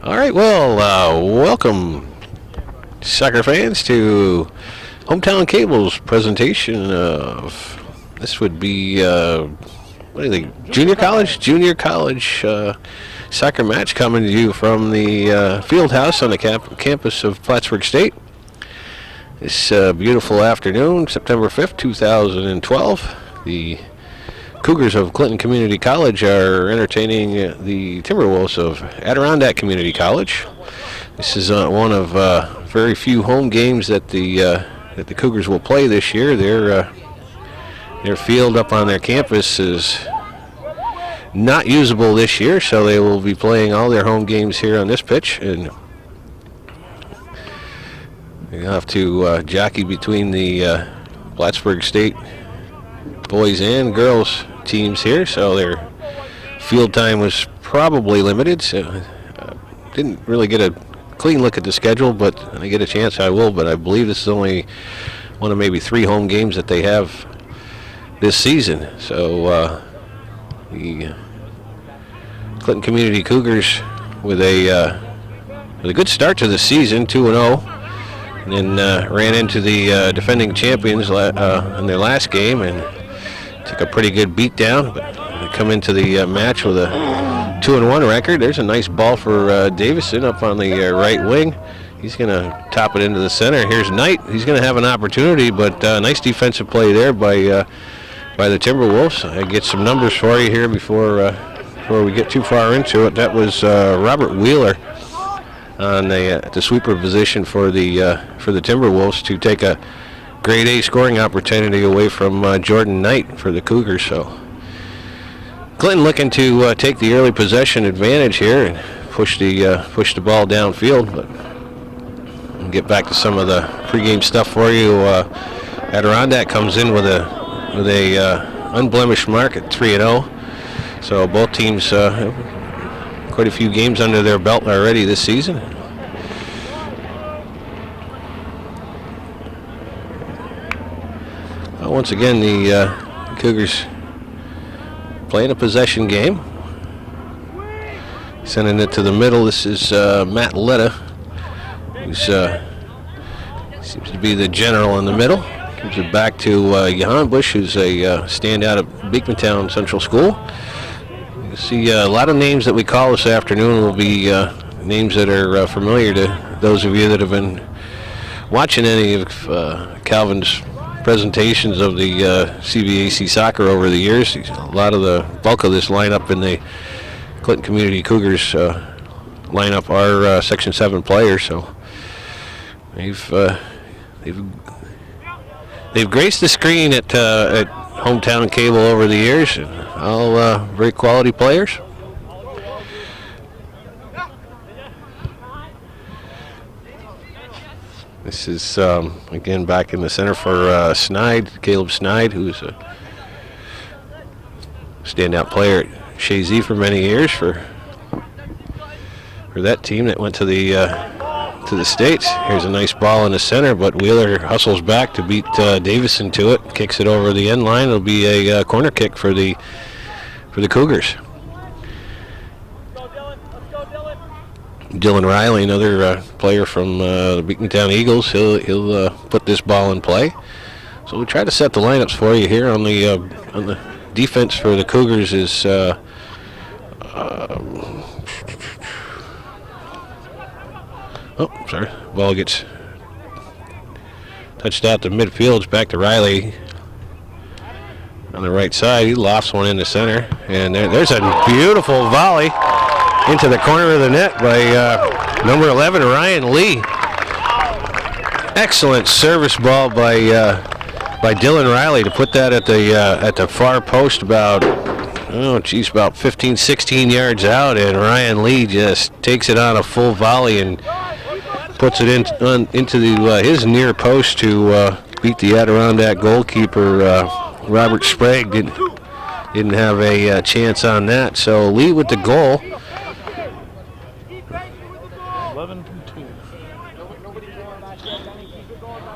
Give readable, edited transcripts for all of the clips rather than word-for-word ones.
All right, well, welcome, soccer fans, to Hometown Cable's presentation of this would be what do you think? Junior college soccer match coming to you from the field house on the campus of Plattsburgh State. This beautiful afternoon, September 5th, 2012, the Cougars of Clinton Community College are entertaining the Timberwolves of Adirondack Community College. This is one of very few home games that the Cougars will play this year. Their field up on their campus is not usable this year, so they will be playing all their home games here on this pitch, and they have to jockey between the Plattsburgh State boys and girls teams here, so their field time was probably limited. So didn't really get a clean look at the schedule, but when I get a chance I will. But I believe this is only one of maybe 3 home games that they have this season. So the Clinton Community Cougars with a good start to the season, 2-0, and then ran into the defending champions in their last game and took a pretty good beat down, but they come into the match with a 2-1 record. There's a nice ball for Davison up on the right wing. He's going to top it into the center. Here's Knight. He's going to have an opportunity, but nice defensive play there by the Timberwolves. I get some numbers for you here before we get too far into it. That was Robert Wheeler on the sweeper position for the Timberwolves to take a grade A scoring opportunity away from Jordan Knight for the Cougars. So Clinton looking to take the early possession advantage here and push the ball downfield. But we'll get back to some of the pregame stuff for you. Adirondack comes in with a unblemished mark at 3-0. So both teams have quite a few games under their belt already this season. Once again, the Cougars playing a possession game. Sending it to the middle. This is Matt Letta, who seems to be the general in the middle. Gives it back to Johan Bush, who's a standout at Beekmantown Central School. You see a lot of names that we call this afternoon will be names that are familiar to those of you that have been watching any of Calvin's presentations of the CVAC soccer over the years. A lot of the bulk of this lineup in the Clinton Community Cougars lineup are Section 7 players, so they've graced the screen at Hometown Cable over the years, and all very quality players. This is, again, back in the center for Caleb Snide, who's a standout player at Shazy for many years for that team that went to the States. Here's a nice ball in the center, but Wheeler hustles back to beat Davison to it, kicks it over the end line. It'll be a corner kick for the Cougars. Dylan Riley, another player from the Beekmantown Eagles, he'll put this ball in play. So we'll try to set the lineups for you here. On the defense for the Cougars is ball gets touched out to midfield. It's back to Riley on the right side. He lofts one in the center, and there's a beautiful volley into the corner of the net by number 11, Ryan Lee. Excellent service ball by Dylan Riley to put that at the far post about 15, 16 yards out, and Ryan Lee just takes it on a full volley and puts it into his near post to beat the Adirondack goalkeeper. Robert Sprague didn't have a chance on that. So Lee with the goal. 11-2.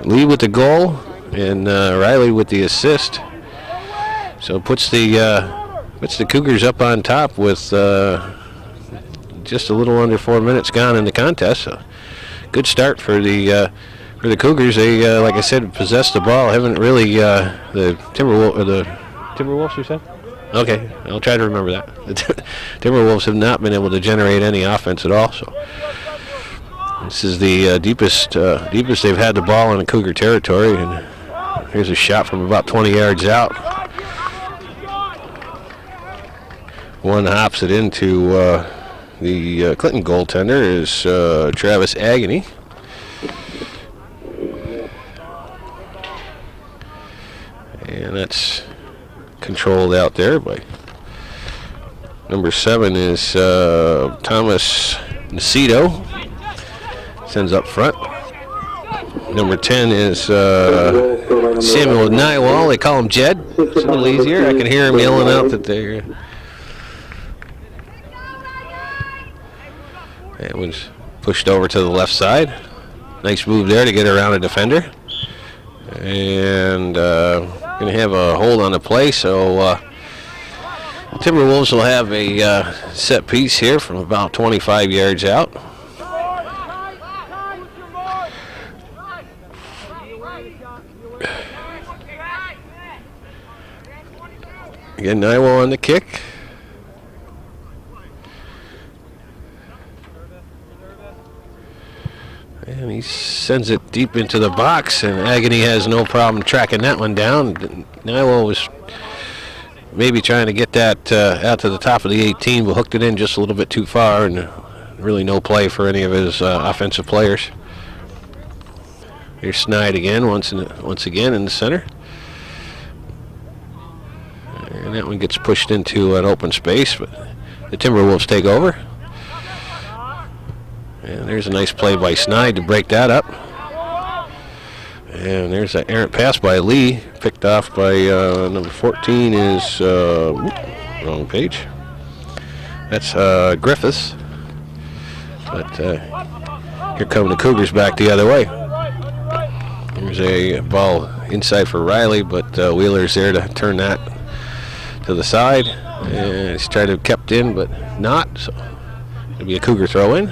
Lee with the goal, and Riley with the assist. So puts the Cougars up on top with just a little under 4 minutes gone in the contest. So good start for the Cougars. They, like I said, possessed the ball. Haven't really the Timberwolves. You said? Okay, I'll try to remember that. The Timberwolves have not been able to generate any offense at all. So this is the deepest they've had the ball in the Cougar territory. And here's a shot from about 20 yards out. One hops it into the Clinton goaltender is Travis Agony. And that's controlled out there by number 7 is Thomas Nacito. Sends up front. Number 10 is Samuel Nywall. They call him Jed. It's a little easier. I can hear him yelling out that they're... That one's pushed over to the left side. Nice move there to get around a defender. And going to have a hold on the play, so Timberwolves will have a set piece here from about 25 yards out. Again, Nywall on the kick. And he sends it deep into the box, and Agony has no problem tracking that one down. Nywall was maybe trying to get that out to the top of the 18, but hooked it in just a little bit too far, and really no play for any of his offensive players. Here's Snide again, once again in the center. And that one gets pushed into an open space, but the Timberwolves take over. And there's a nice play by Snide to break that up. And there's an errant pass by Lee, picked off by number 14 is, wrong page. That's Griffiths. But here come the Cougars back the other way. There's a ball inside for Riley, but Wheeler's there to turn that to the side. And he's tried to kept in, but not. So it'll be a Cougar throw in.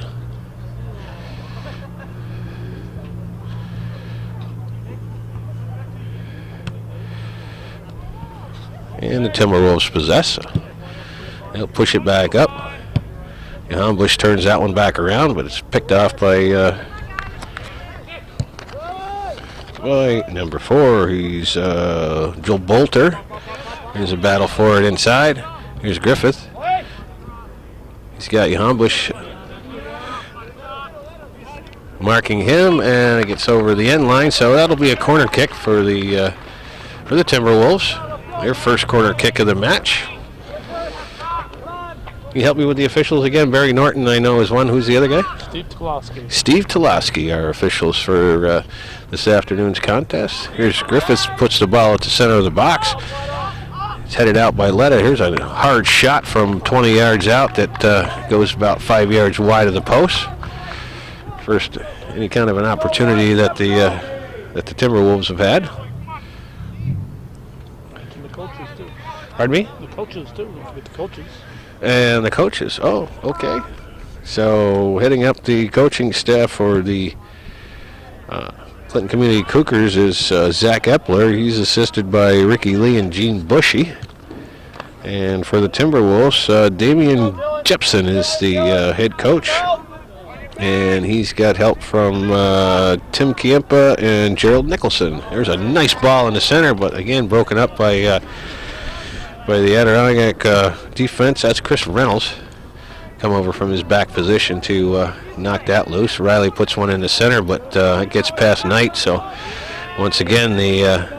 And the Timberwolves possess. So they'll push it back up. Bush turns that one back around, but it's picked off by number 4. He's Joel Bolter. There's a battle for it inside. Here's Griffith. He's got Bush marking him, and it gets over the end line. So that'll be a corner kick for the Timberwolves. Their first corner kick of the match. Can you help me with the officials again? Barry Norton, I know, is one. Who's the other guy? Steve Tulaski. Steve Tulaski, our officials for this afternoon's contest. Here's Griffiths, puts the ball at the center of the box. It's headed out by Letta. Here's a hard shot from 20 yards out that goes about 5 yards wide of the post. First, any kind of an opportunity that the Timberwolves have had. Pardon me? The coaches, too. With the coaches. And the coaches. Oh, okay. So heading up the coaching staff for the Clinton Community Cougars is Zach Epler. He's assisted by Ricky Lee and Gene Bushy. And for the Timberwolves, Damian Jepson is the head coach. And he's got help from Tim Kiempa and Gerald Nicholson. There's a nice ball in the center, but again broken up by the Adirondack defense. That's Chris Reynolds. Come over from his back position to knock that loose. Riley puts one in the center, but it gets past Knight. So once again, the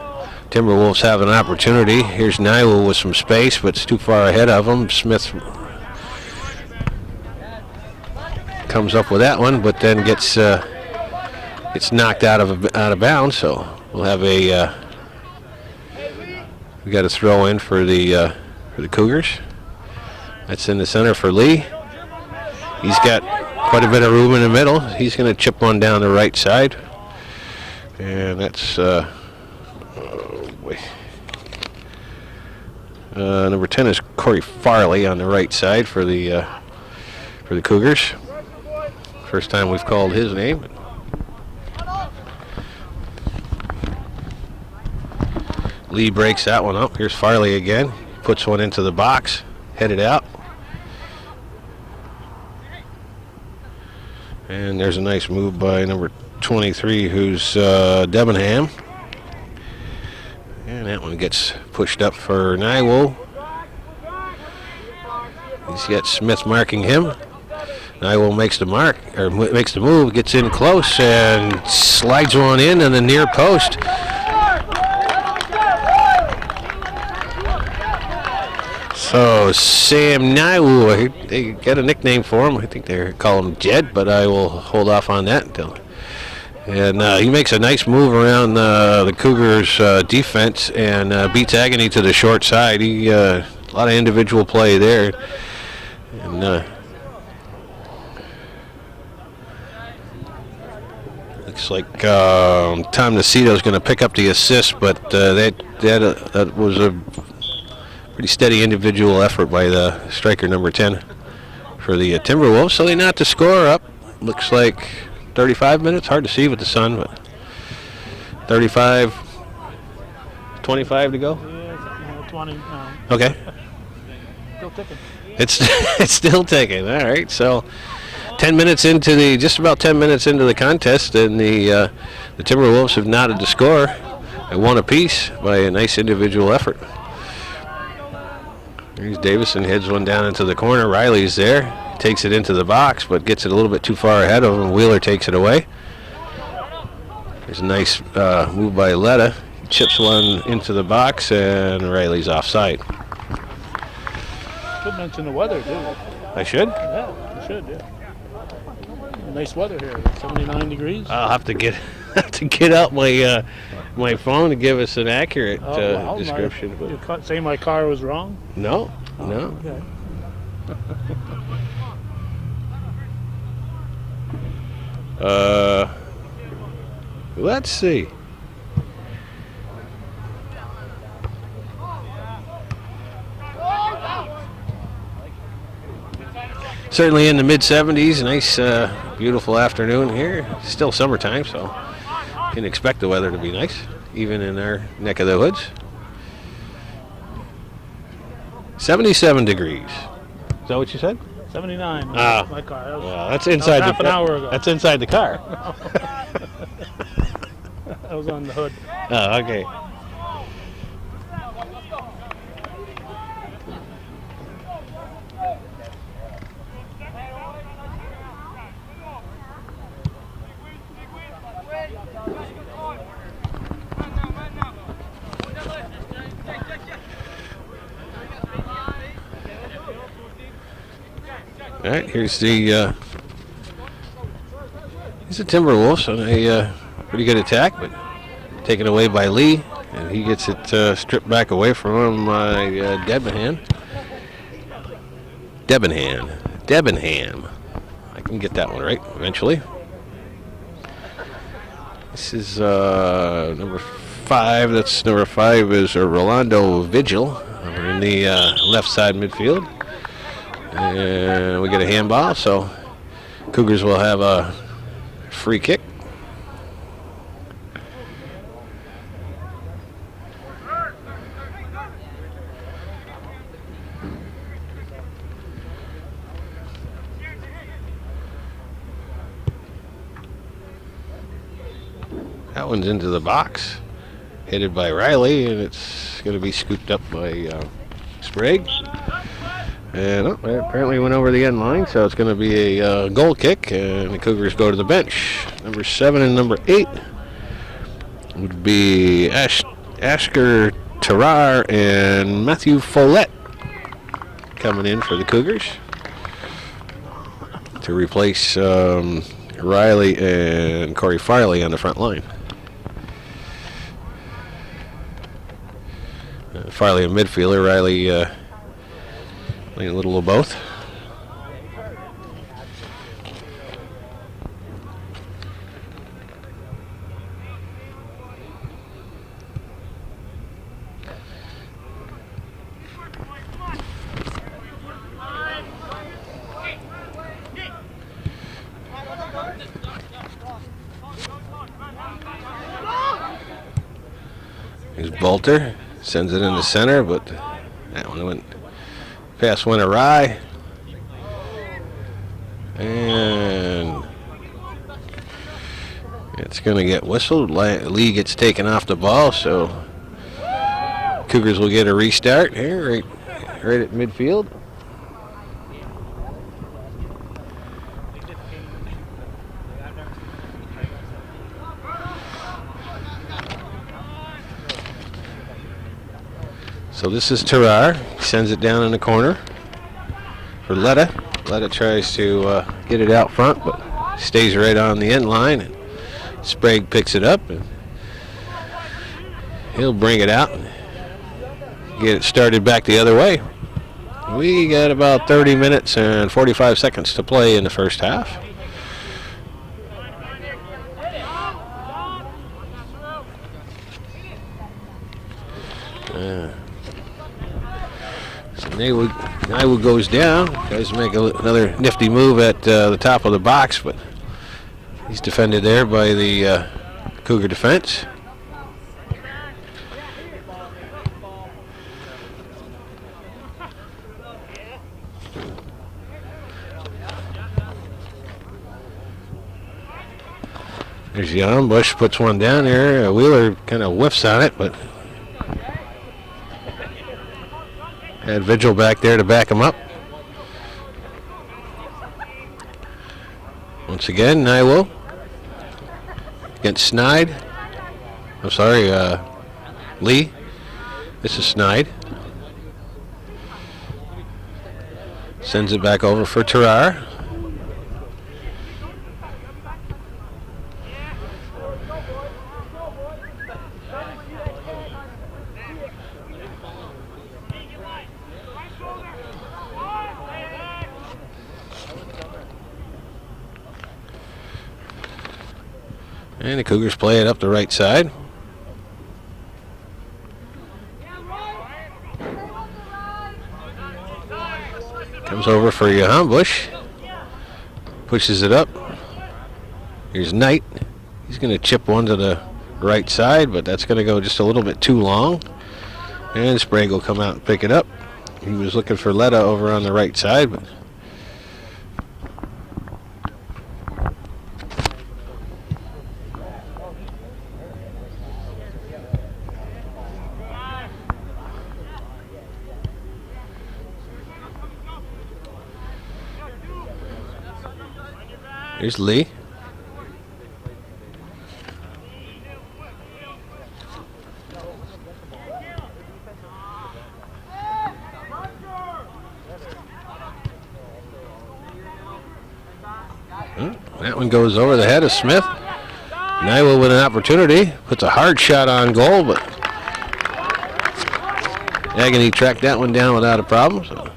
Timberwolves have an opportunity. Here's Nywell with some space, but it's too far ahead of him. Smith comes up with that one, but then gets knocked out of bounds. So we'll have a we got a throw in for the Cougars. That's in the center for Lee. He's got quite a bit of room in the middle. He's going to chip one down the right side, and that's number 10 is Corey Farley on the right side for the for the Cougars. First time we've called his name. Lee breaks that one up. Here's Farley again. Puts one into the box. Headed out. And there's a nice move by number 23, who's Debenham. And that one gets pushed up for Naiwo. He's got Smith marking him. Naiwo makes the mark, or makes the move, gets in close, and slides one in on the near post. So Sam Naiwo, they got a nickname for him. I think they call him Jed, but I will hold off on that until. And he makes a nice move around the Cougars' defense and beats Agony to the short side. He a lot of individual play there. And looks like Tom Nacito is going to pick up the assist, but that was a pretty steady individual effort by the striker number 10 for the Timberwolves. So they knot the score up. Looks like 35 minutes. Hard to see with the sun, but 35, 25 to go. Yeah, 20. Okay. Still ticking. It's still ticking. All right. So 10 minutes into just about 10 minutes into the contest, and the Timberwolves have knotted the score at one apiece by a nice individual effort. Here's Davison, heads one down into the corner. Riley's there, takes it into the box, but gets it a little bit too far ahead of him. Wheeler takes it away. There's a nice move by Letta. Chips one into the box, and Riley's offside. Should mention the weather, too. I should? Yeah, you should, yeah. Nice weather here, 79 degrees. I'll have to get out my my phone to give us an accurate description. You say my car was wrong? No. Okay. Let's see. Certainly in the mid-70s. Nice, beautiful afternoon here. Still summertime, so you can expect the weather to be nice, even in our neck of the woods. 77 degrees. Is that what you said? 79. Ah. My car. That's inside half an hour ago. That's inside the car. I was on the hood. Oh, okay. All right, here's the Timberwolves on a pretty good attack, but taken away by Lee, and he gets it stripped back away from him by Debenham. I can get that one right eventually. This is number 5. That's number 5 is Rolando Vigil over in the left side midfield. And we get a handball, so Cougars will have a free kick. That one's into the box, headed by Riley, and it's going to be scooped up by Sprague. And apparently went over the end line, so it's going to be a goal kick, and the Cougars go to the bench. Number 7 and number 8 would be Asker Terrar and Matthew Follett coming in for the Cougars to replace Riley and Corey Farley on the front line. Farley a midfielder, Riley playing a little of both. Bolter sends it in the center, but that one pass went awry. And it's going to get whistled. Lee gets taken off the ball, so Cougars will get a restart here right at midfield. So this is Terrar. He sends it down in the corner for Letta. Letta tries to get it out front, but stays right on the end line. And Sprague picks it up, and he'll bring it out and get it started back the other way. We got about 30 minutes and 45 seconds to play in the first half. So Nywood goes down, tries to make another nifty move at the top of the box, but he's defended there by the Cougar defense. There's Jan. Bush puts one down there. Wheeler kind of whiffs on it, but had Vigil back there to back him up. Once again, Nywo against Snide. I'm sorry, Lee. This is Snide. Sends it back over for Terrar. And the Cougars play it up the right side. Comes over for Johan Bush. Pushes it up. Here's Knight. He's going to chip one to the right side, but that's going to go just a little bit too long. And Sprague will come out and pick it up. He was looking for Letta over on the right side, but here's Lee. That one goes over the head of Smith. Nywood with an opportunity. Puts a hard shot on goal, but Agony tracked that one down without a problem. So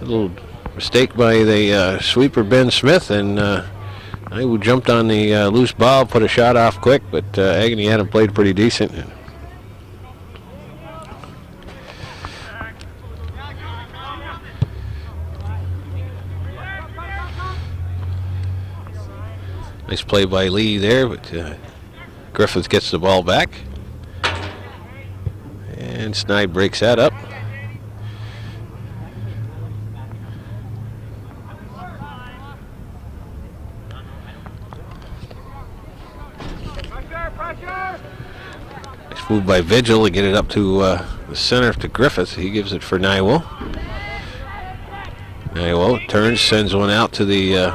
a little mistake by the sweeper Ben Smith, and Nywood jumped on the loose ball, put a shot off quick, but Agony had him played pretty decent. Nice play by Lee there, but Griffith gets the ball back. And Snide breaks that up. Nice move by Vigil to get it up to the center to Griffith. He gives it for Nywood. Nywood turns, sends one out to the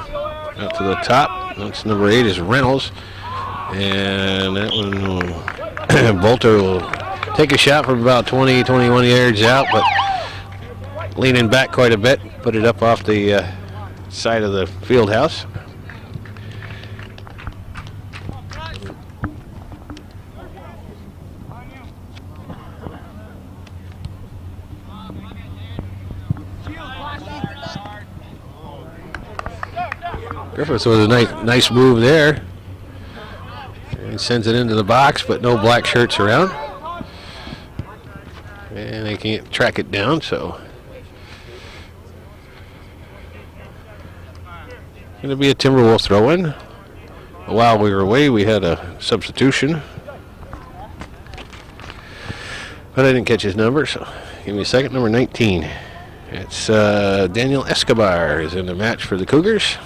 top. That's number 8 is Reynolds. And that one, Bolter will take a shot from about 20, 21 yards out, but leaning back quite a bit, put it up off the side of the field house. Griffiths with a nice move there. And sends it into the box, but no black shirts around. And they can't track it down, so going to be a Timberwolf throw-in. While we were away, we had a substitution. But I didn't catch his number, so give me a second. Number 19. It's Daniel Escobar is in the match for the Cougars.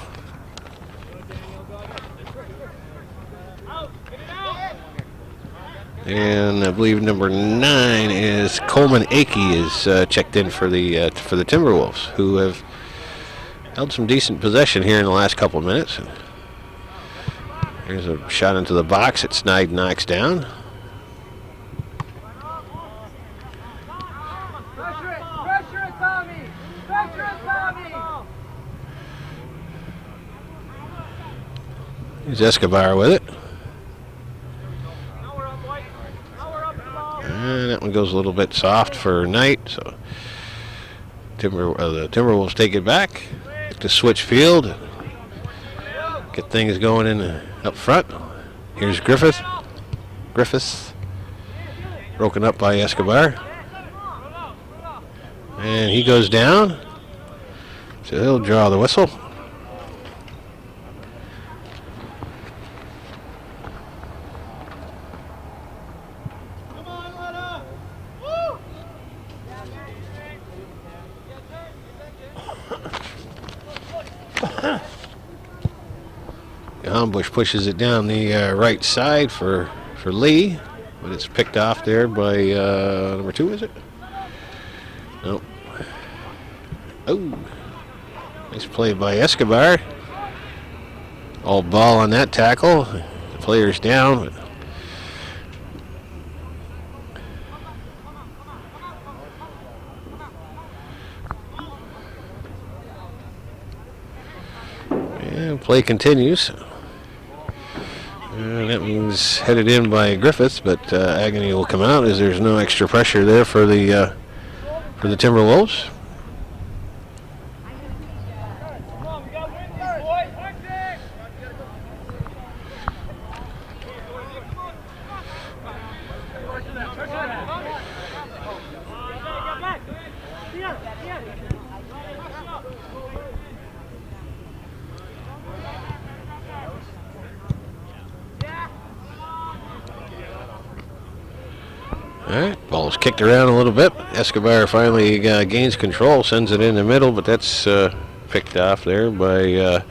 And I believe number 9 is Coleman Akey is checked in for the Timberwolves, who have held some decent possession here in the last couple of minutes. Here's a shot into the box. It's snide, knocks down. Here's Escobar with it. And that one goes a little bit soft for Knight, so the Timberwolves take it back to switch field, get things going in up front. Here's Griffiths, broken up by Escobar, and he goes down, so he'll draw the whistle. Bush pushes it down the right side for Lee, but it's picked off there by number 2, is it? Nope. Oh, nice play by Escobar. All ball on that tackle. The player's down. And play continues. And that one's headed in by Griffiths, but Agony will come out as there's no extra pressure there for the Timberwolves. All right, ball's kicked around a little bit. Escobar finally gains control, sends it in the middle, but that's picked off there by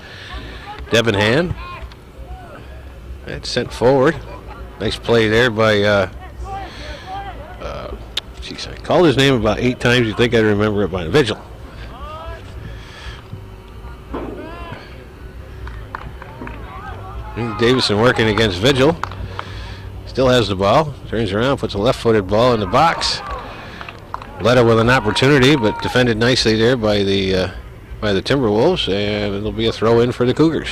Debenham. That's sent forward. Nice play there by, geez, I called his name about 8 times. You'd think I'd remember it by Vigil. Davison working against Vigil. Still has the ball. Turns around, puts a left-footed ball in the box. Letta with an opportunity, but defended nicely there by the Timberwolves, and it'll be a throw-in for the Cougars.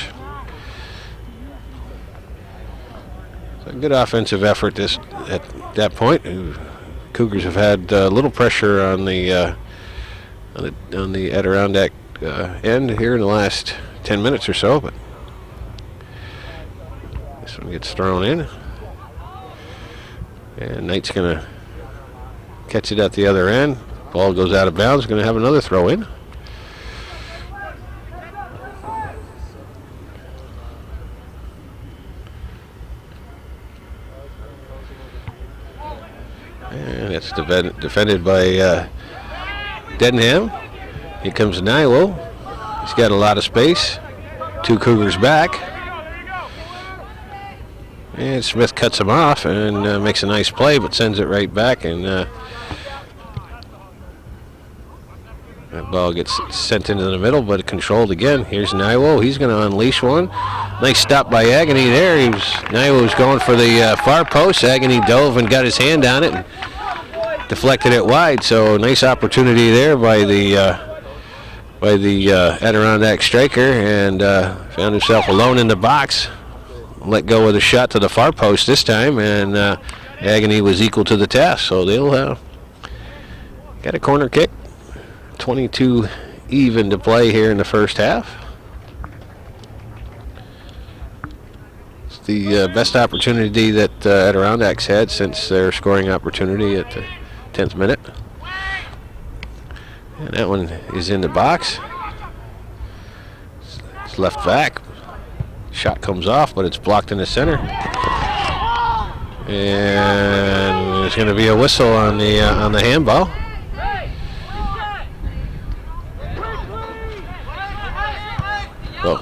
So a good offensive effort at that point. Cougars have had little pressure on the Adirondack end here in the last 10 minutes or so, but this one gets thrown in. And Knight's going to catch it at the other end. Ball goes out of bounds. Going to have another throw in. And it's defended by Debenham. Here comes Nilo. He's got a lot of space. 2 Cougars back. And Smith cuts him off and makes a nice play, but sends it right back, and that ball gets sent into the middle, but controlled again. Here's Naiwo. He's going to unleash one. Nice stop by Agony there. Naiwo was going for the far post. Agony dove and got his hand on it and deflected it wide. So nice opportunity there by the Adirondack striker, and found himself alone in the box. Let go of the shot to the far post this time, and Agony was equal to the task. So they'll got a corner kick. 22 even to play here in the first half. It's the best opportunity that Adirondacks had since their scoring opportunity at the 10th minute. And that one is in the box. It's left back. Shot comes off, but it's blocked in the center. And there's going to be a whistle on the handball. Well,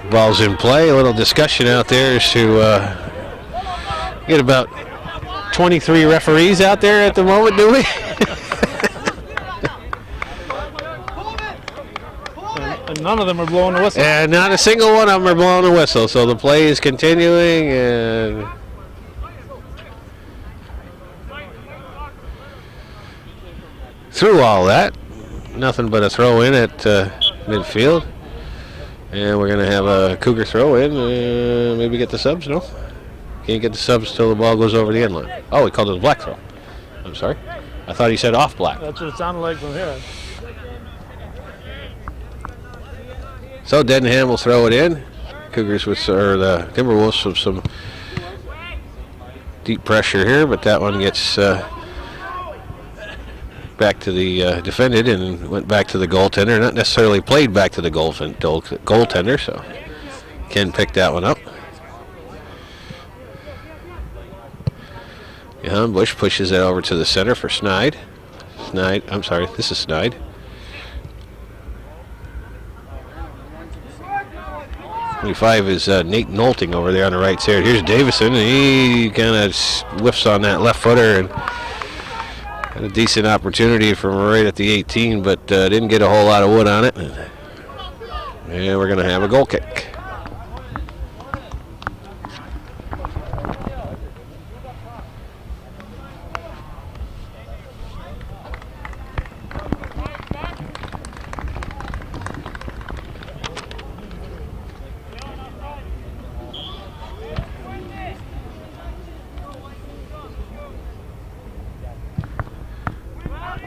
ball's in play. A little discussion out there as to get about 23 referees out there at the moment, do we? And none of them are blowing the whistle. And not a single one of them are blowing the whistle. So the play is continuing, and through all that, nothing but a throw in at midfield. And we're going to have a Cougar throw in. Maybe get the subs, no? Can't get the subs till the ball goes over the end line. Oh, he called it a black throw. I'm sorry. I thought he said off black. That's what it sounded like from here. So Denham will throw it in. Cougars or the Timberwolves with some deep pressure here, but that one gets back to the defended and went back to the goaltender. Not necessarily played back to the goaltender, so Ken picked that one up. Johan Bush pushes it over to the center for Snide. I'm sorry, this is Snide. .25 is Nate Nolting over there on the right side. Here's Davison. He kind of whiffs on that left footer and had a decent opportunity from right at the 18, but didn't get a whole lot of wood on it. And we're going to have a goal kick.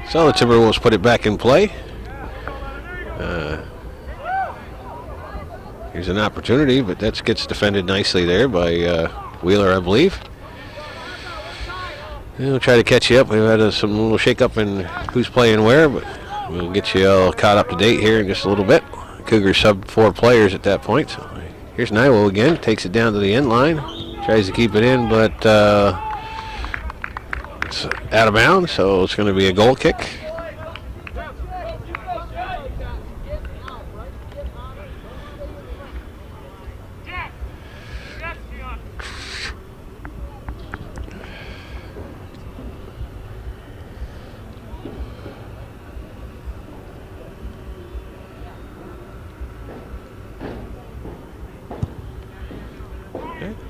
So the Timberwolves put it back in play. Here's an opportunity, but that gets defended nicely there by Wheeler, I believe. We'll try to catch you up. We've had some little shake-up in who's playing where, but we'll get you all caught up to date here in just a little bit. Cougars sub 4 players at that point. So here's Niwo again. Takes it down to the end line. Tries to keep it in, but it's out of bounds, so it's going to be a goal kick.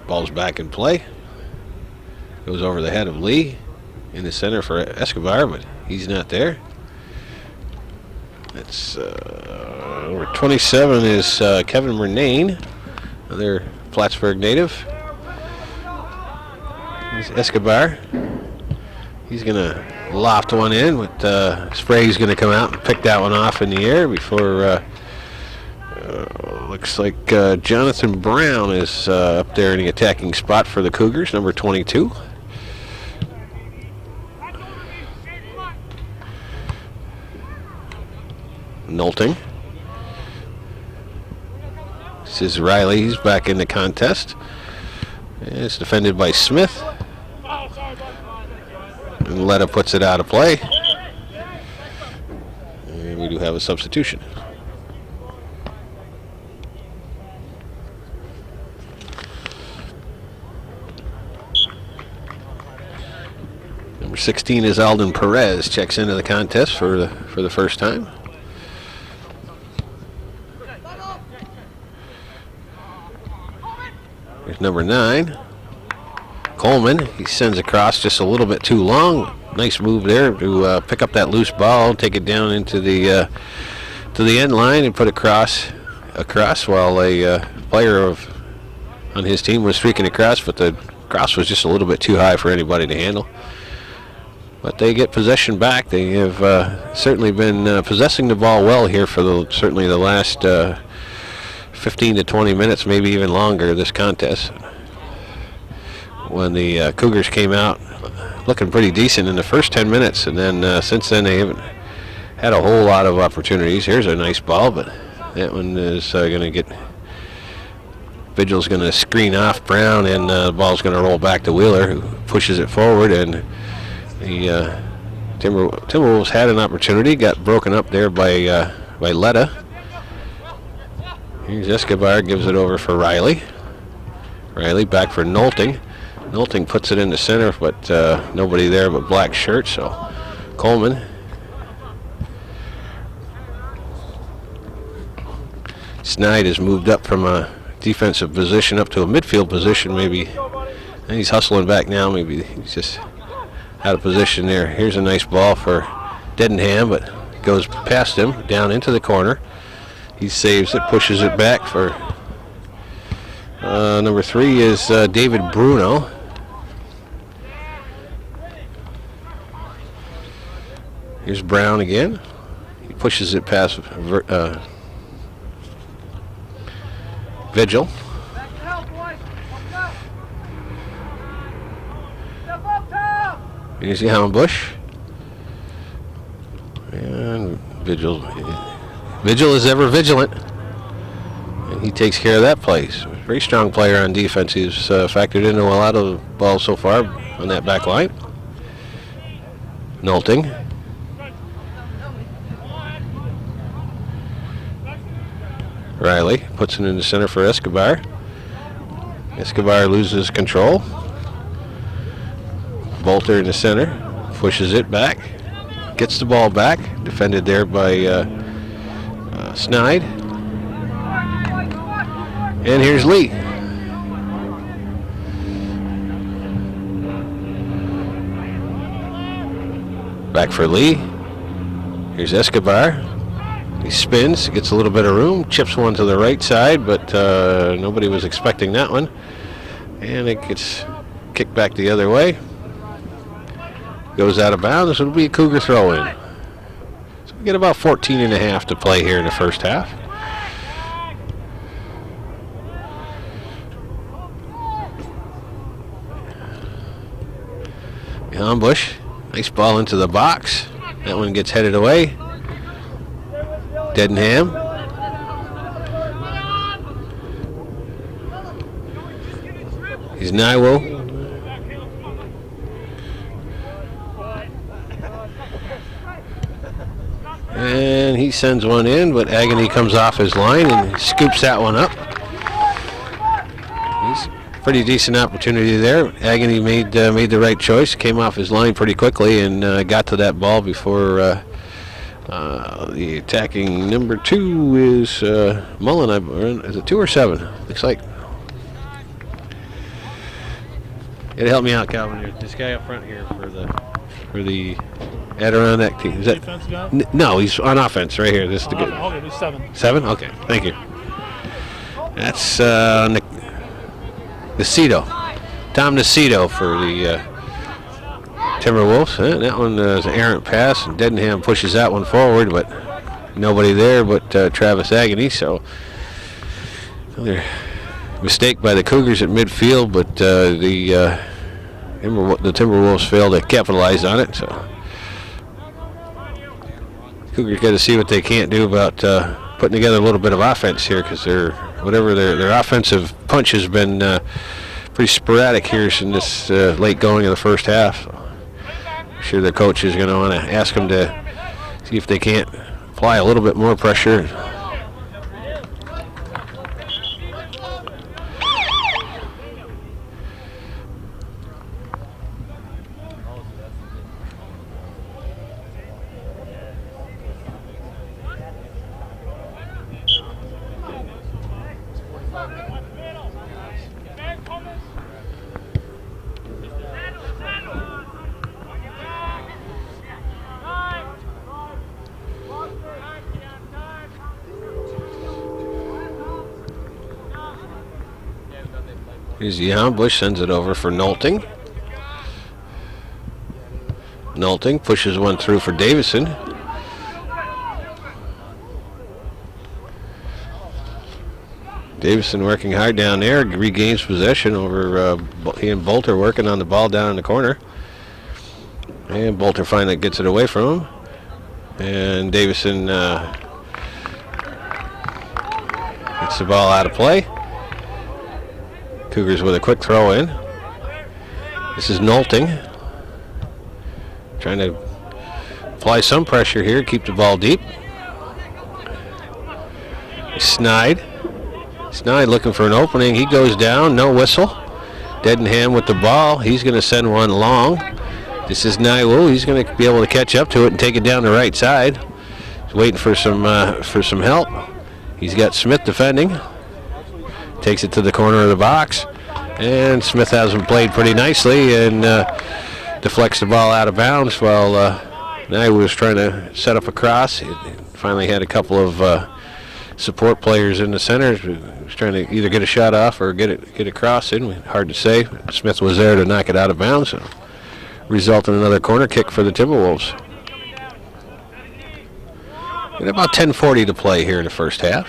Ball's back in play. Goes over the head of Lee in the center for Escobar, but he's not there. It's number 27 is Kevin Murnane, another Plattsburgh native. Here's Escobar. He's going to loft one in with Sprague's going to come out and pick that one off in the air before looks like Jonathan Brown is up there in the attacking spot for the Cougars, number 22. Nolting. This is Riley. He's back in the contest. And it's defended by Smith. And Letta puts it out of play. And we do have a substitution. Number 16 is Alden Perez. Checks into the contest for the first time. There's number 9, Coleman. He sends across just a little bit too long. Nice move there to pick up that loose ball, take it down into the to the end line, and put it across while a player on his team was streaking across, but the cross was just a little bit too high for anybody to handle. But they get possession back. They have certainly been possessing the ball well here for certainly the last 15 to 20 minutes, maybe even longer, this contest. When the Cougars came out looking pretty decent in the first 10 minutes, and then since then they haven't had a whole lot of opportunities. Here's a nice ball, but that one is going to get Vigil's going to screen off Brown, and the ball's going to roll back to Wheeler, who pushes it forward, and the Timberwolves had an opportunity, got broken up there by Letta. Here's Escobar, gives it over for Riley. Riley back for Nolting. Nolting puts it in the center, but nobody there but black shirt, so Coleman. Snide has moved up from a defensive position up to a midfield position, maybe. And he's hustling back now. Maybe he's just out of position there. Here's a nice ball for Dedenham, but goes past him, down into the corner. He saves it, pushes it back for number 3 is David Bruno. Here's Brown again. He pushes it past Vigil. Here's the Houndbush. And Vigil is ever vigilant. And he takes care of that play. Very strong player on defense. He's factored into a lot of the balls so far on that back line. Nolting. Riley puts it in the center for Escobar. Escobar loses control. Bolter in the center, pushes it back, gets the ball back, defended there by Snide. And here's Lee. Back for Lee. Here's Escobar. He spins, gets a little bit of room, chips one to the right side, but nobody was expecting that one. And it gets kicked back the other way. Goes out of bounds. It'll be a Cougar throw-in. So we get about 14 and a half to play here in the first half. Houndbush, nice ball into the box. That one gets headed away. Dedenham. He's Niwo. And he sends one in, but Agony comes off his line and scoops that one up. He's pretty decent opportunity there. Agony made the right choice, came off his line pretty quickly, and got to that ball before the attacking number 2 is Mullen. Is it 2 or 7? Looks like. It'll help me out, Calvin. This guy up front here for the Adirondack team. Is that defense guy? No, he's on offense right here. This is the good. Okay, he's 7. 7? Okay, thank you. That's Nacito. Tom Nacito for the Timberwolves. That one is an errant pass, and Dedenham pushes that one forward, but nobody there but Travis Agony. So another mistake by the Cougars at midfield, but the Timberwolves failed to capitalize on it. So Cougars got to see what they can't do about putting together a little bit of offense here, because their offensive punch has been pretty sporadic here in this late going of the first half. So I'm sure the coach is going to want to ask them to see if they can't apply a little bit more pressure. Here's the Houndbush, sends it over for Nolting. Nolting pushes one through for Davison. Davison working hard down there, regains possession over he and Bolter working on the ball down in the corner. And Bolter finally gets it away from him. And Davison gets the ball out of play. Cougars with a quick throw in. This is Nolting. Trying to apply some pressure here, keep the ball deep. Snide looking for an opening. He goes down, no whistle. Dedenham with the ball. He's going to send one long. This is Naiwu. He's going to be able to catch up to it and take it down the right side. He's waiting for some help. He's got Smith defending. Takes it to the corner of the box. And Smith has him played pretty nicely and deflects the ball out of bounds while Naiwu was trying to set up a cross. He finally had a couple of support players in the center. He was trying to either get a shot off or get a cross in. Hard to say. Smith was there to knock it out of bounds. So result in another corner kick for the Timberwolves. And about 10:40 to play here in the first half.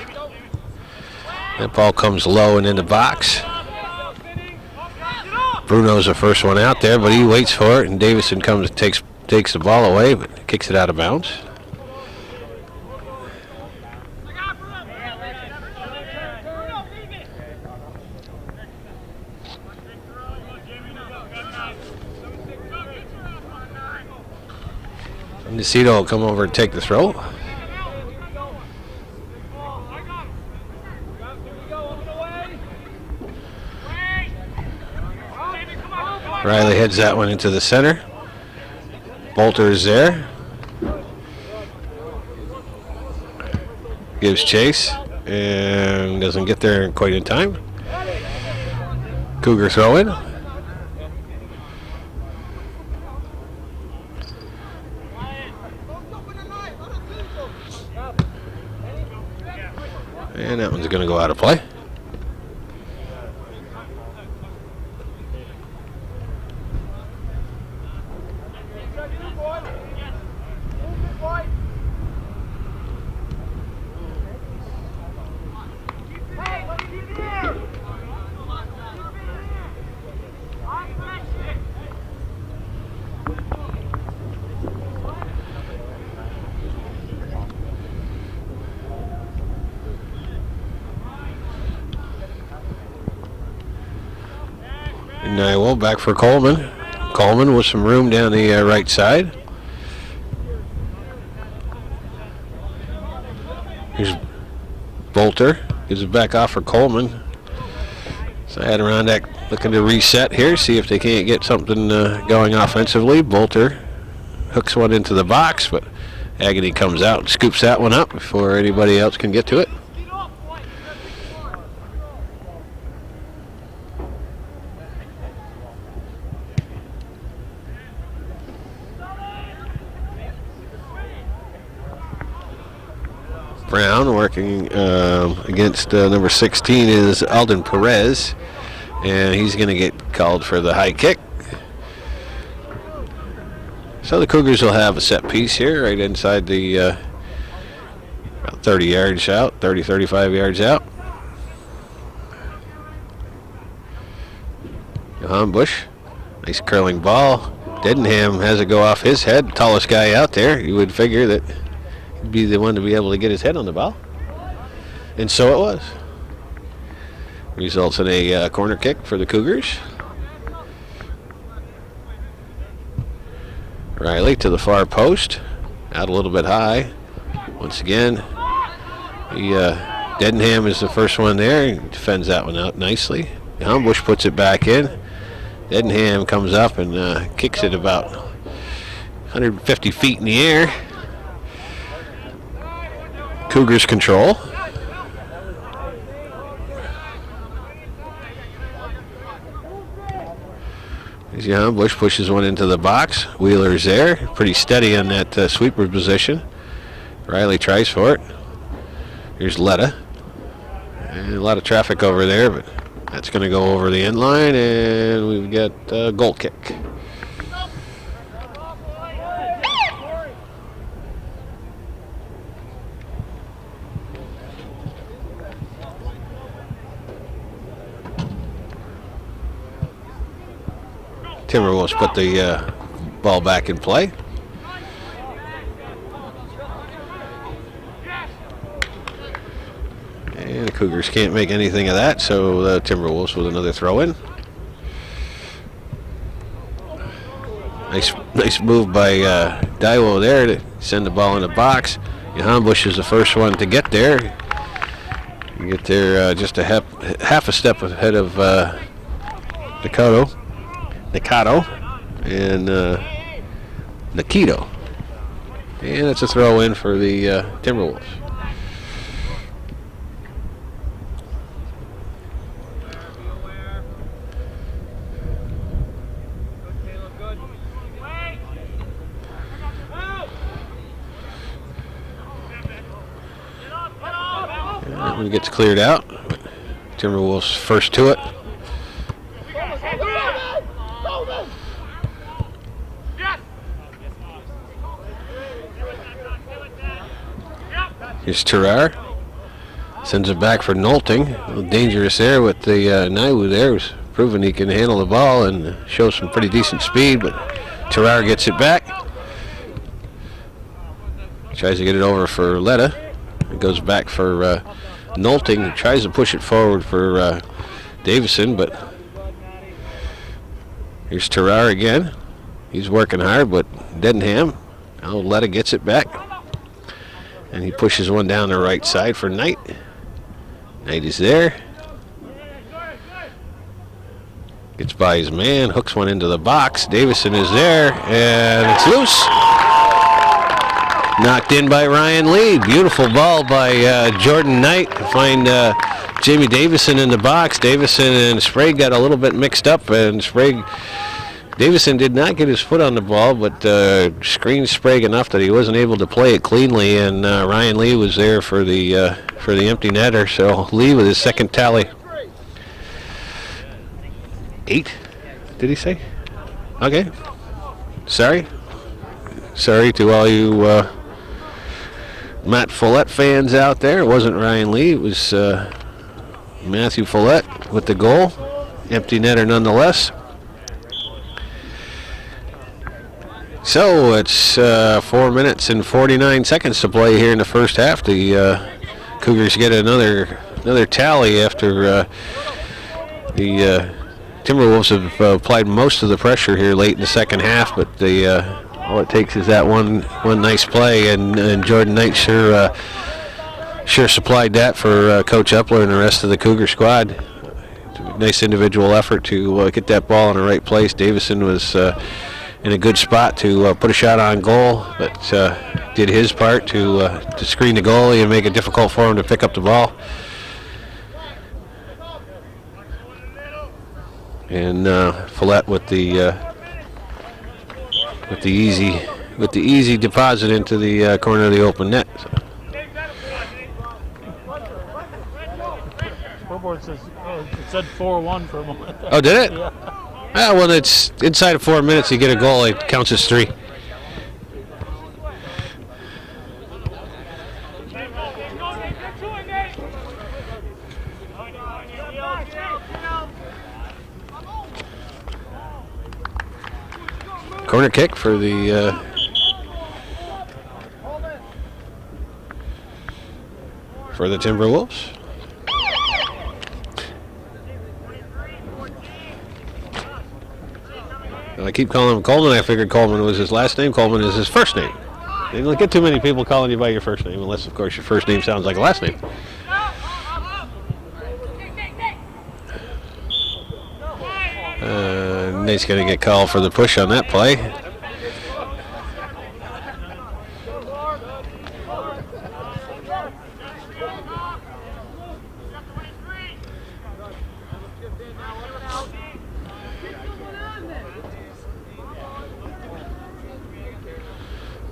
That ball comes low and in the box. Bruno's the first one out there, but he waits for it, and Davison comes and takes the ball away, but kicks it out of bounds. Nacito will come over and take the throw. Riley heads that one into the center. Bolter is there. Gives chase and doesn't get there quite in time. Cougar throw in. And that one's going to go out of play. Naiwell back for Coleman. Coleman with some room down the right side. Here's Bolter. Gives it back off for Coleman. So Adirondack looking to reset here, see if they can't get something going offensively. Bolter hooks one into the box, but Agony comes out and scoops that one up before anybody else can get to it. Brown working against number 16 is Alden Perez, and he's going to get called for the high kick. So the Cougars will have a set piece here right inside the about 30 yards out, 35 yards out. Johan Bush, nice curling ball. Dedenham has it go off his head, tallest guy out there. You would figure that he'd be the one to be able to get his head on the ball. And so it was. Results in a corner kick for the Cougars. Riley to the far post. Out a little bit high. Once again, Dedenham is the first one there. He defends that one out nicely. Bush puts it back in. Dedenham comes up and kicks it about 150 feet in the air. Cougars control. Johan Bush pushes one into the box. Wheeler's there. Pretty steady on that sweeper position. Riley tries for it. Here's Letta. And a lot of traffic over there, but that's going to go over the end line, and we've got a goal kick. Timberwolves put the ball back in play. And the Cougars can't make anything of that, so the Timberwolves with another throw in. Nice move by Daiwo there to send the ball in the box. Bush is the first one to get there. You get there just a half a step ahead of Nikado and Nikito. And it's a throw in for the Timberwolves. When it gets cleared out, Timberwolves first to it. Here's Terrar. Sends it back for Nolting. A little dangerous there with the Naiwu there. Who's proven he can handle the ball and shows some pretty decent speed, but Terrar gets it back. Tries to get it over for Letta. It goes back for Nolting. Tries to push it forward for Davison, but here's Terrar again. He's working hard, but Dedenham. Now Letta gets it back. And he pushes one down the right side for Knight. Knight is there. Gets by his man, hooks one into the box. Davison is there, and it's loose. Knocked in by Ryan Lee. Beautiful ball by Jordan Knight to find Jamie Davison in the box. Davison and Sprague got a little bit mixed up, and Davison did not get his foot on the ball, but screened Sprague enough that he wasn't able to play it cleanly, and Ryan Lee was there for the empty netter. So Lee with his second tally. 8, did he say? Okay. Sorry to all you Matt Follett fans out there. It wasn't Ryan Lee. It was Matthew Follett with the goal. Empty netter nonetheless. So it's 4 minutes and 49 seconds to play here in the first half. The Cougars get another tally after the Timberwolves have applied most of the pressure here late in the second half, but all it takes is that one nice play, and Jordan Knight sure supplied that for Coach Upler and the rest of the Cougar squad. Nice individual effort to get that ball in the right place. Davison was in a good spot to put a shot on goal, but did his part to screen the goalie and make it difficult for him to pick up the ball. And Follett with the easy deposit into the corner of the open net. So. Scoreboard says it said 4-1 for a moment. Oh, did it? Yeah. Well, it's inside of 4 minutes. You get a goal, it counts as 3. Corner kick for the Timberwolves. I keep calling him Coleman. I figured Coleman was his last name. Coleman is his first name. You don't get too many people calling you by your first name, unless, of course, your first name sounds like a last name. Nate's going to get called for the push on that play.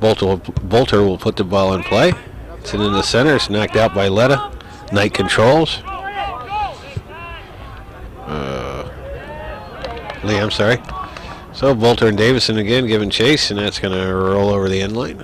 Bolter will put the ball in play. It's in the center. It's knocked out by Letta. Knight controls. Lee, I'm sorry. So Bolter and Davison again giving chase, and that's going to roll over the end line.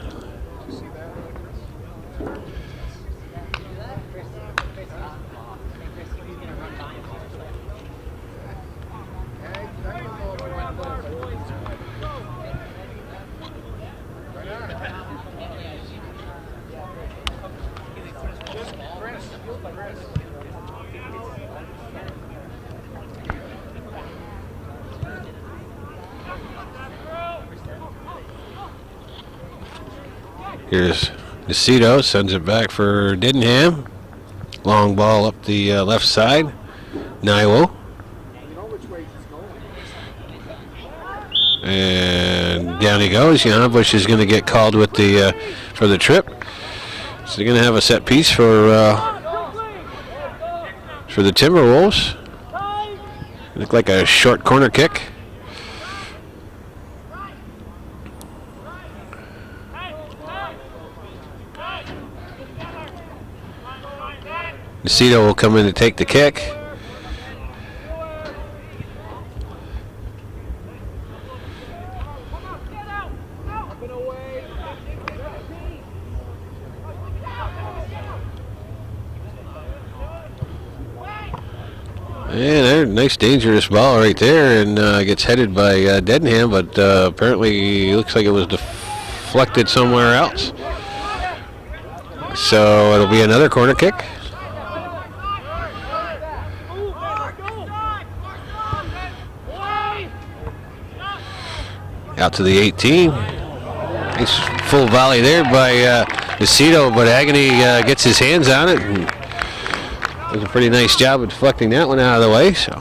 Here's Nacito, sends it back for Didenham. Long ball up the left side. Naiwo. And down he goes. Bush is going to get called with the for the trip. So they're going to have a set piece for the Timberwolves. Look like a short corner kick. Nacito will come in to take the kick. Yeah, nice dangerous ball right there, and gets headed by Dedenham, but apparently looks like it was deflected somewhere else. So it'll be another corner kick. Out to the 18. Nice full volley there by Nacito, but Agony gets his hands on it and does a pretty nice job of deflecting that one out of the way. So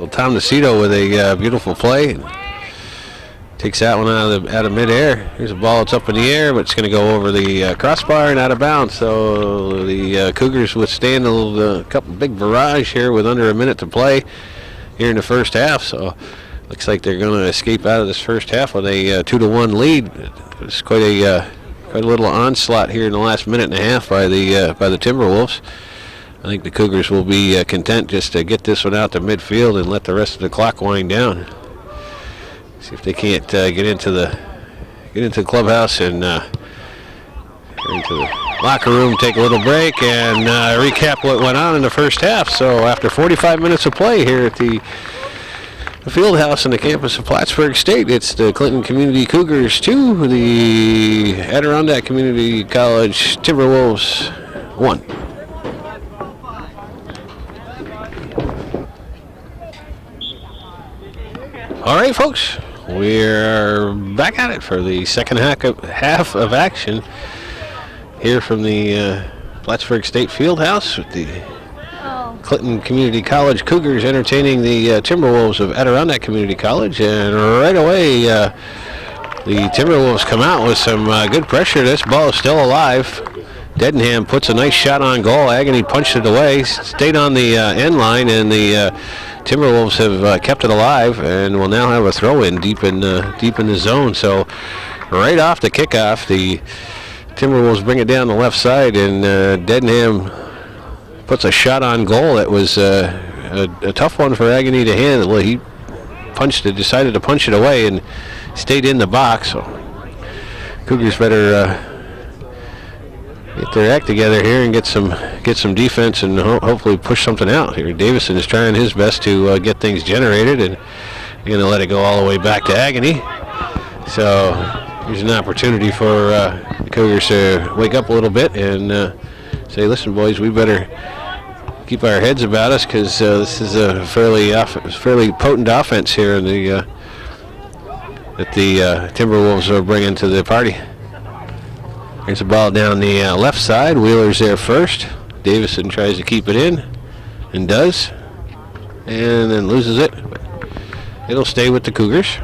Tom Nacito with a beautiful play. Takes that one out of midair. Here's a ball that's up in the air, but it's going to go over the crossbar and out of bounds. So the Cougars withstand a couple big barrage here with under a minute to play here in the first half. So looks like they're going to escape out of this first half with a 2-1 lead. It's quite a little onslaught here in the last minute and a half by the Timberwolves. I think the Cougars will be content just to get this one out to midfield and let the rest of the clock wind down. See if they can't get into the clubhouse and into the locker room, take a little break, and recap what went on in the first half. So after 45 minutes of play here at the field house on the campus of Plattsburgh State, it's the Clinton Community Cougars 2, the Adirondack Community College Timberwolves 1. All right, folks. We're back at it for the second half of action here from the Plattsburgh State Fieldhouse with the Clinton Community College Cougars entertaining the Timberwolves of Adirondack Community College. And right away, the Timberwolves come out with some good pressure. This ball is still alive. Dedenham puts a nice shot on goal. Agony punched it away, stayed on the end line, and the Timberwolves have kept it alive and will now have a throw-in deep in the zone. So right off the kickoff, the Timberwolves bring it down the left side, and Dedenham puts a shot on goal that was a tough one for Agony to handle. Well, he decided to punch it away and stayed in the box. So Cougars better get their act together here and get some defense and hopefully push something out here. Davison is trying his best to get things generated, and going to let it go all the way back to Agony. So here's an opportunity for the Cougars to wake up a little bit and say, listen, boys, we better keep our heads about us, because this is a fairly potent offense here that the Timberwolves are bringing to the party. Here's the ball down the left side. Wheeler's there first. Davison tries to keep it in and does, and then loses it. But it'll stay with the Cougars.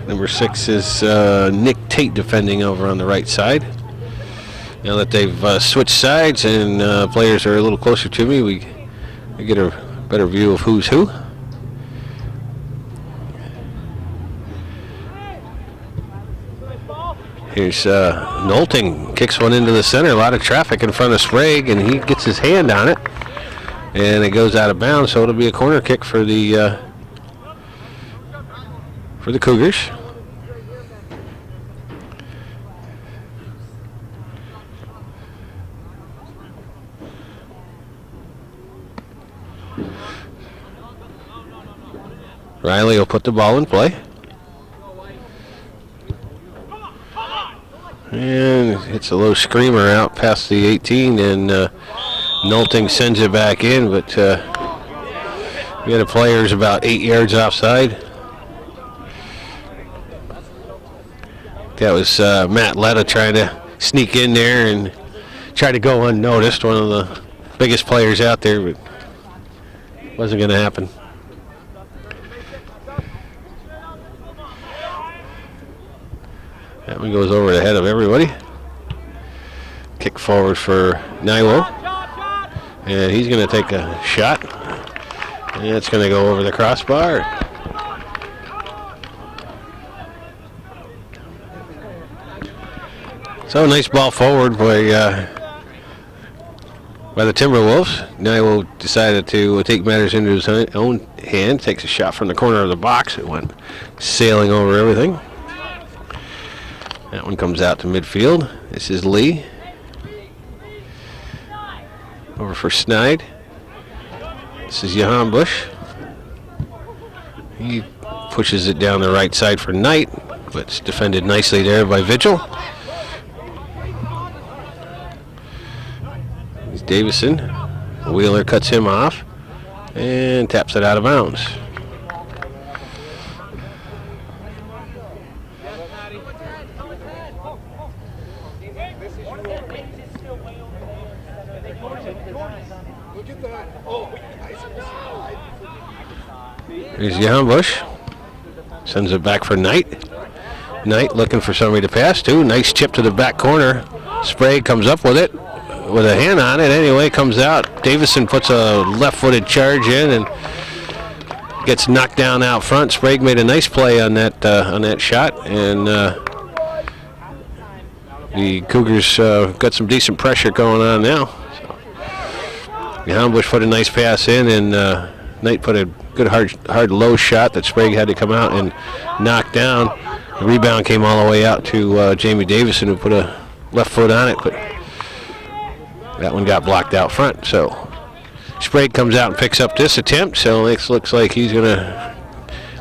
Number 6 is Nick Tate defending over on the right side. Now that they've switched sides and players are a little closer to me, we get a better view of who's who. Here's Nolting, kicks one into the center. A lot of traffic in front of Sprague, and he gets his hand on it, and it goes out of bounds. So it'll be a corner kick for the Cougars. Riley will put the ball in play. And it's a low screamer out past the 18, and Nolting sends it back in, but we had a player's about 8 yards offside. That was Matt Letta trying to sneak in there and try to go unnoticed. One of the biggest players out there, but wasn't going to happen. That one goes over the head of everybody. Kick forward for Naiwo. And he's going to take a shot. And it's going to go over the crossbar. So nice ball forward by the Timberwolves. Naiwo decided to take matters into his own hand. Takes a shot from the corner of the box. It went sailing over everything. That one comes out to midfield. This is Lee. Over for Snide. This is Johan Bush. He pushes it down the right side for Knight, but it's defended nicely there by Vigil. Here's Davison. Wheeler cuts him off and taps it out of bounds. Here's Johan Bush. Sends it back for Knight. Knight looking for somebody to pass to. Nice chip to the back corner. Sprague comes up with it with a hand on it. Anyway, comes out. Davison puts a left-footed charge in and gets knocked down out front. Sprague made a nice play on that shot, and the Cougars got some decent pressure going on now. So, Johan Bush put a nice pass in, and Knight put a good hard low shot that Sprague had to come out and knock down. The rebound came all the way out to Jamie Davison, who put a left foot on it, but that one got blocked out front. So Sprague comes out and picks up this attempt. So it looks like he's going to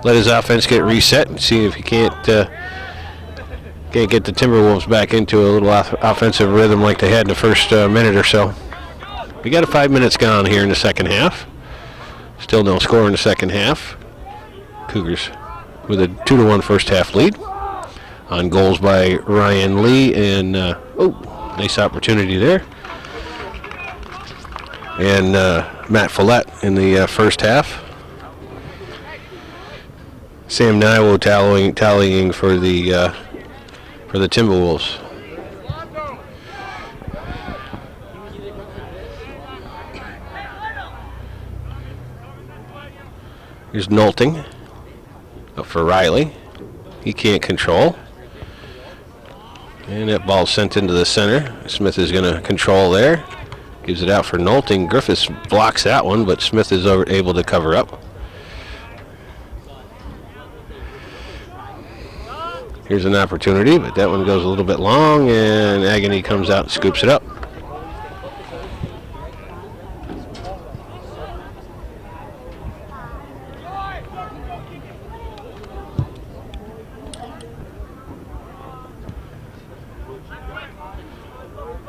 let his offense get reset and see if he can't get the Timberwolves back into a little offensive rhythm like they had in the first minute or so. We got 5 minutes gone here in the second half. Still no score in the second half. Cougars with a 2-1 first half lead. On goals by Ryan Lee, and nice opportunity there. And Matt Follett in the first half. Sam Naiwo tallying for the Timberwolves. Here's Nolting up for Riley. He can't control. And that ball sent into the center. Smith is going to control there. Gives it out for Nolting. Griffiths blocks that one, but Smith is able to cover up. Here's an opportunity, but that one goes a little bit long, and Agony comes out and scoops it up.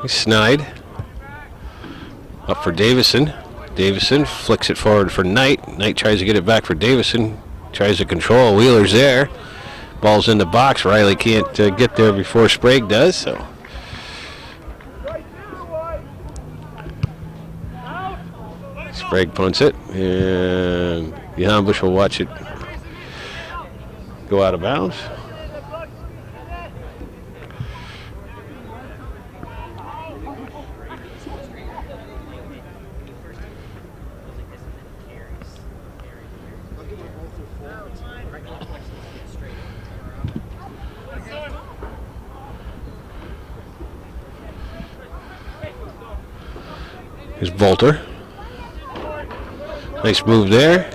Snide up for Davison. Davison flicks it forward for Knight. Knight tries to get it back for Davison. Tries to control. Wheeler's there. Ball's in the box. Riley can't get there before Sprague does. So Sprague punts it, and Johan Bush will watch it go out of bounds. Here's Volter. Nice move there.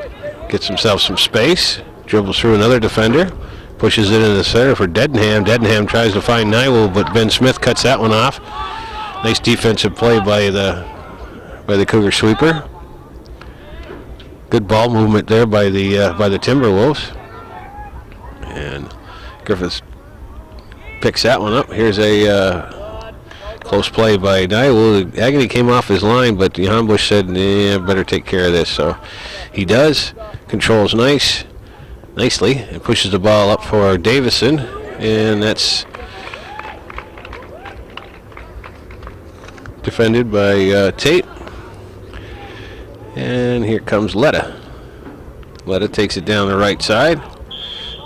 Gets himself some space. Dribbles through another defender. Pushes it into the center for Dedenham. Dedenham tries to find Naiwo, but Ben Smith cuts that one off. Nice defensive play by the Cougar sweeper. Good ball movement there by the Timberwolves. And Griffiths picks that one up. Here's a close play by Naiwu. Agony came off his line, but Bush said, "Nah, better take care of this." So he does. Controls nicely, and pushes the ball up for Davison, and that's defended by Tate. And here comes Letta. Letta takes it down the right side,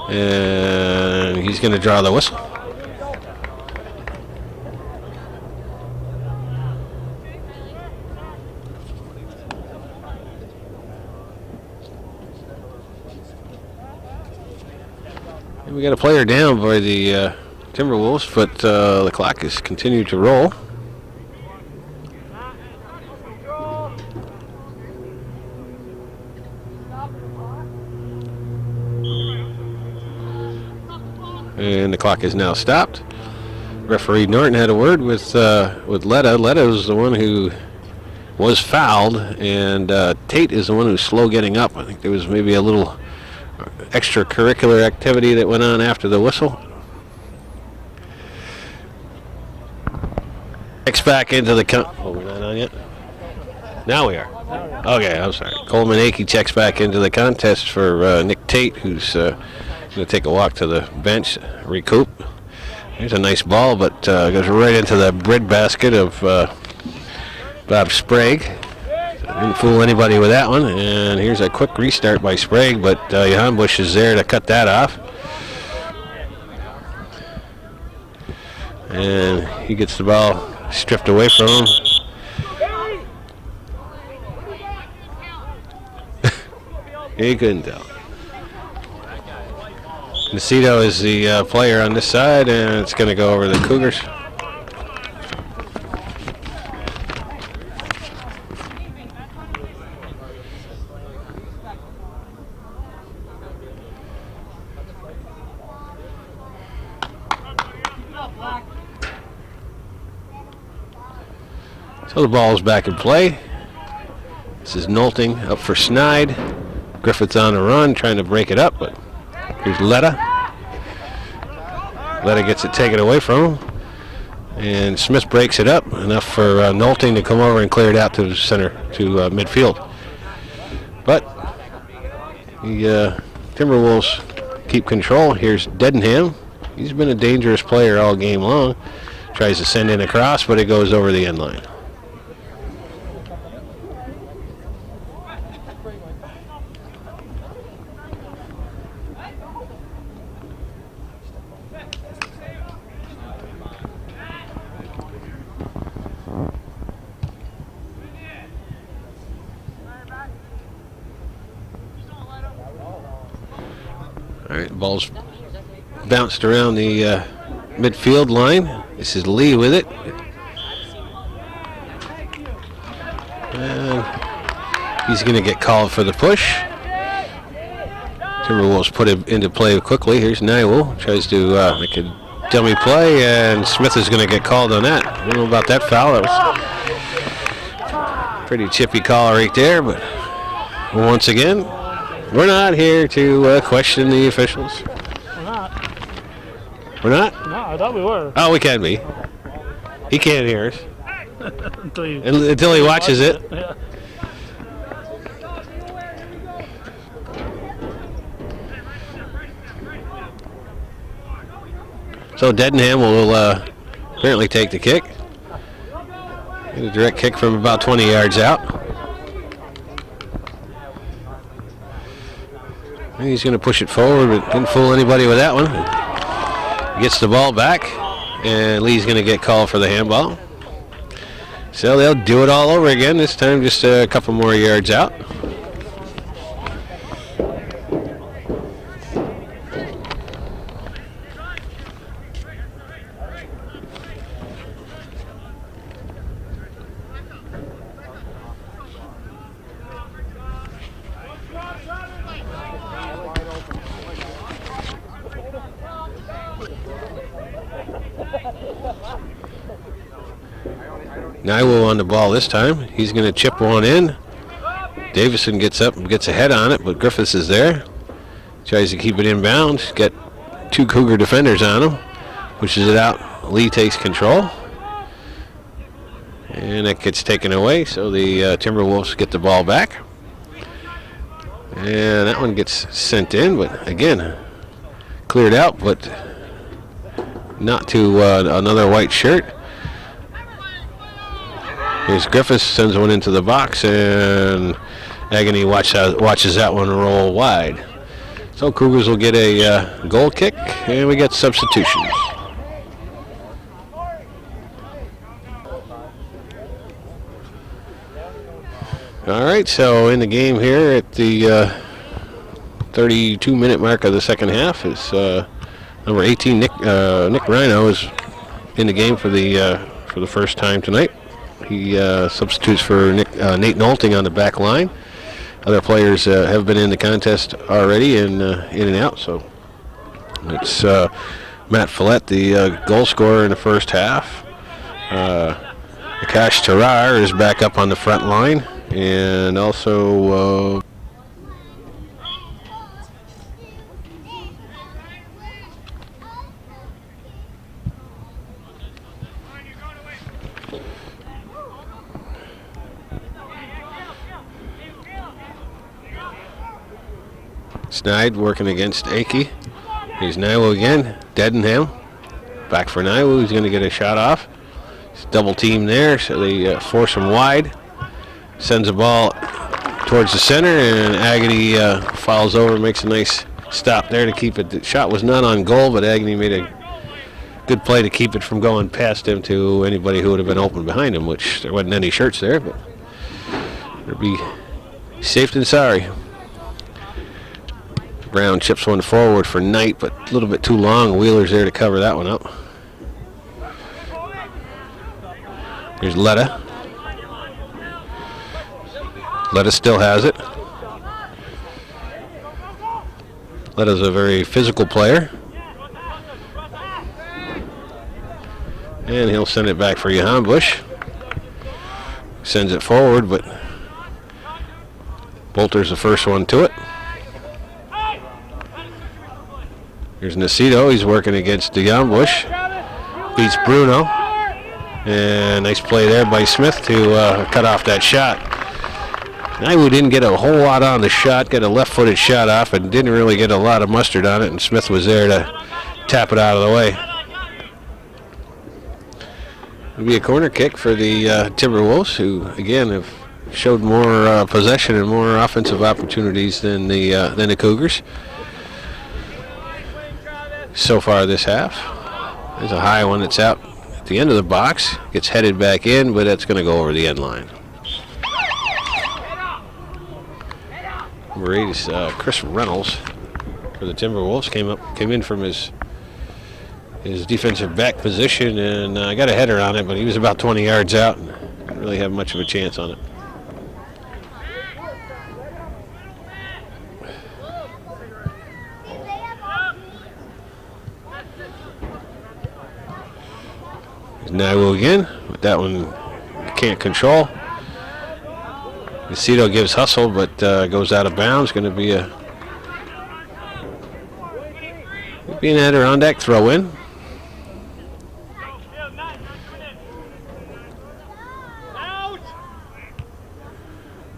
and he's going to draw the whistle. And we got a player down by the Timberwolves, but the clock has continued to roll. And the clock is now stopped. Referee Norton had a word with Letta. Letta was the one who was fouled, and Tate is the one who's slow getting up. I think there was maybe a little extracurricular activity that went on after the whistle. Checks back into the count. Oh, we're not on yet? Now we are. Okay, I'm sorry. Coleman Akey checks back into the contest for Nick Tate, who's going to take a walk to the bench, recoup. Here's a nice ball, but goes right into the breadbasket of Bob Sprague. Didn't fool anybody with that one. And here's a quick restart by Sprague, but Bush is there to cut that off. And he gets the ball stripped away from him. He couldn't tell. Nacito is the player on this side, and it's going to go over the Cougars. So the ball is back in play. This is Nolting up for Snide. Griffith's on the run, trying to break it up, but here's Letta. Letta gets it taken away from him. And Smith breaks it up, enough for Nolting to come over and clear it out to the center, to midfield. But the Timberwolves keep control. Here's Dedenham. He's been a dangerous player all game long. Tries to send in a cross, but it goes over the end line. All right, ball's bounced around the midfield line. This is Lee with it. And he's going to get called for the push. Timberwolves put it into play quickly. Here's Naiwu. Tries to make a dummy play, and Smith is going to get called on that. I don't know about that foul. That was a pretty chippy call right there, but once again, we're not here to question the officials. We're not. We're not? No, I thought we were. Oh, we can be. He can't hear us. Until he watches it. Yeah. So Dedenham will apparently take the kick. Get a direct kick from about 20 yards out. And he's going to push it forward, but didn't fool anybody with that one. Gets the ball back, and Lee's going to get called for the handball. So they'll do it all over again, this time just a couple more yards out. Naiwu on the ball this time. He's going to chip one in. Davison gets up and gets a head on it, but Griffiths is there. Tries to keep it inbound. Got two Cougar defenders on him. pushes it out. Lee takes control. And it gets taken away, so the Timberwolves get the ball back. And that one gets sent in, but again, cleared out, but not to another white shirt. Here's Griffiths, sends one into the box, and Agony watches that one roll wide. So Cougars will get a goal kick, and we get substitutions. All right, so in the game here at the 32-minute mark of the second half is number 18, Nick Rhino, is in the game for the first time tonight. He substitutes for Nate Nolting on the back line. Other players have been in the contest already and in and out. So it's Matt Follett, the goal scorer in the first half. Akash Tarar is back up on the front line. And also Snide working against Akey. Here's Naiwu again. Dedenham. Back for Naiwu. He's going to get a shot off. It's double team there, so they force him wide. Sends the ball towards the center, and Agony follows over, makes a nice stop there to keep it. The shot was not on goal, but Agony made a good play to keep it from going past him to anybody who would have been open behind him, which there wasn't any shirts there, but it'll be safe than sorry. Brown chips one forward for Knight, but a little bit too long. Wheeler's there to cover that one up. Here's Letta. Letta still has it. Letta's a very physical player. And he'll send it back for Johan Bush. Sends it forward, but Bolter's the first one to it. Here's Nacito. He's working against Johan Bush. Beats Bruno. And nice play there by Smith to cut off that shot. Naiwu didn't get a whole lot on the shot, got a left-footed shot off, and didn't really get a lot of mustard on it, and Smith was there to tap it out of the way. It'll be a corner kick for the Timberwolves, who, again, have showed more possession and more offensive opportunities than the Cougars so far this half. There's a high one that's out at the end of the box, gets headed back in, but that's going to go over the end line. Number 8 is Chris Reynolds for the Timberwolves. Came in from his defensive back position and got a header on it, but he was about 20 yards out and didn't really have much of a chance on it. There's Naiwu again, but that one can't control. Nacito gives hustle, but goes out of bounds. Going to be an Adirondack throw-in.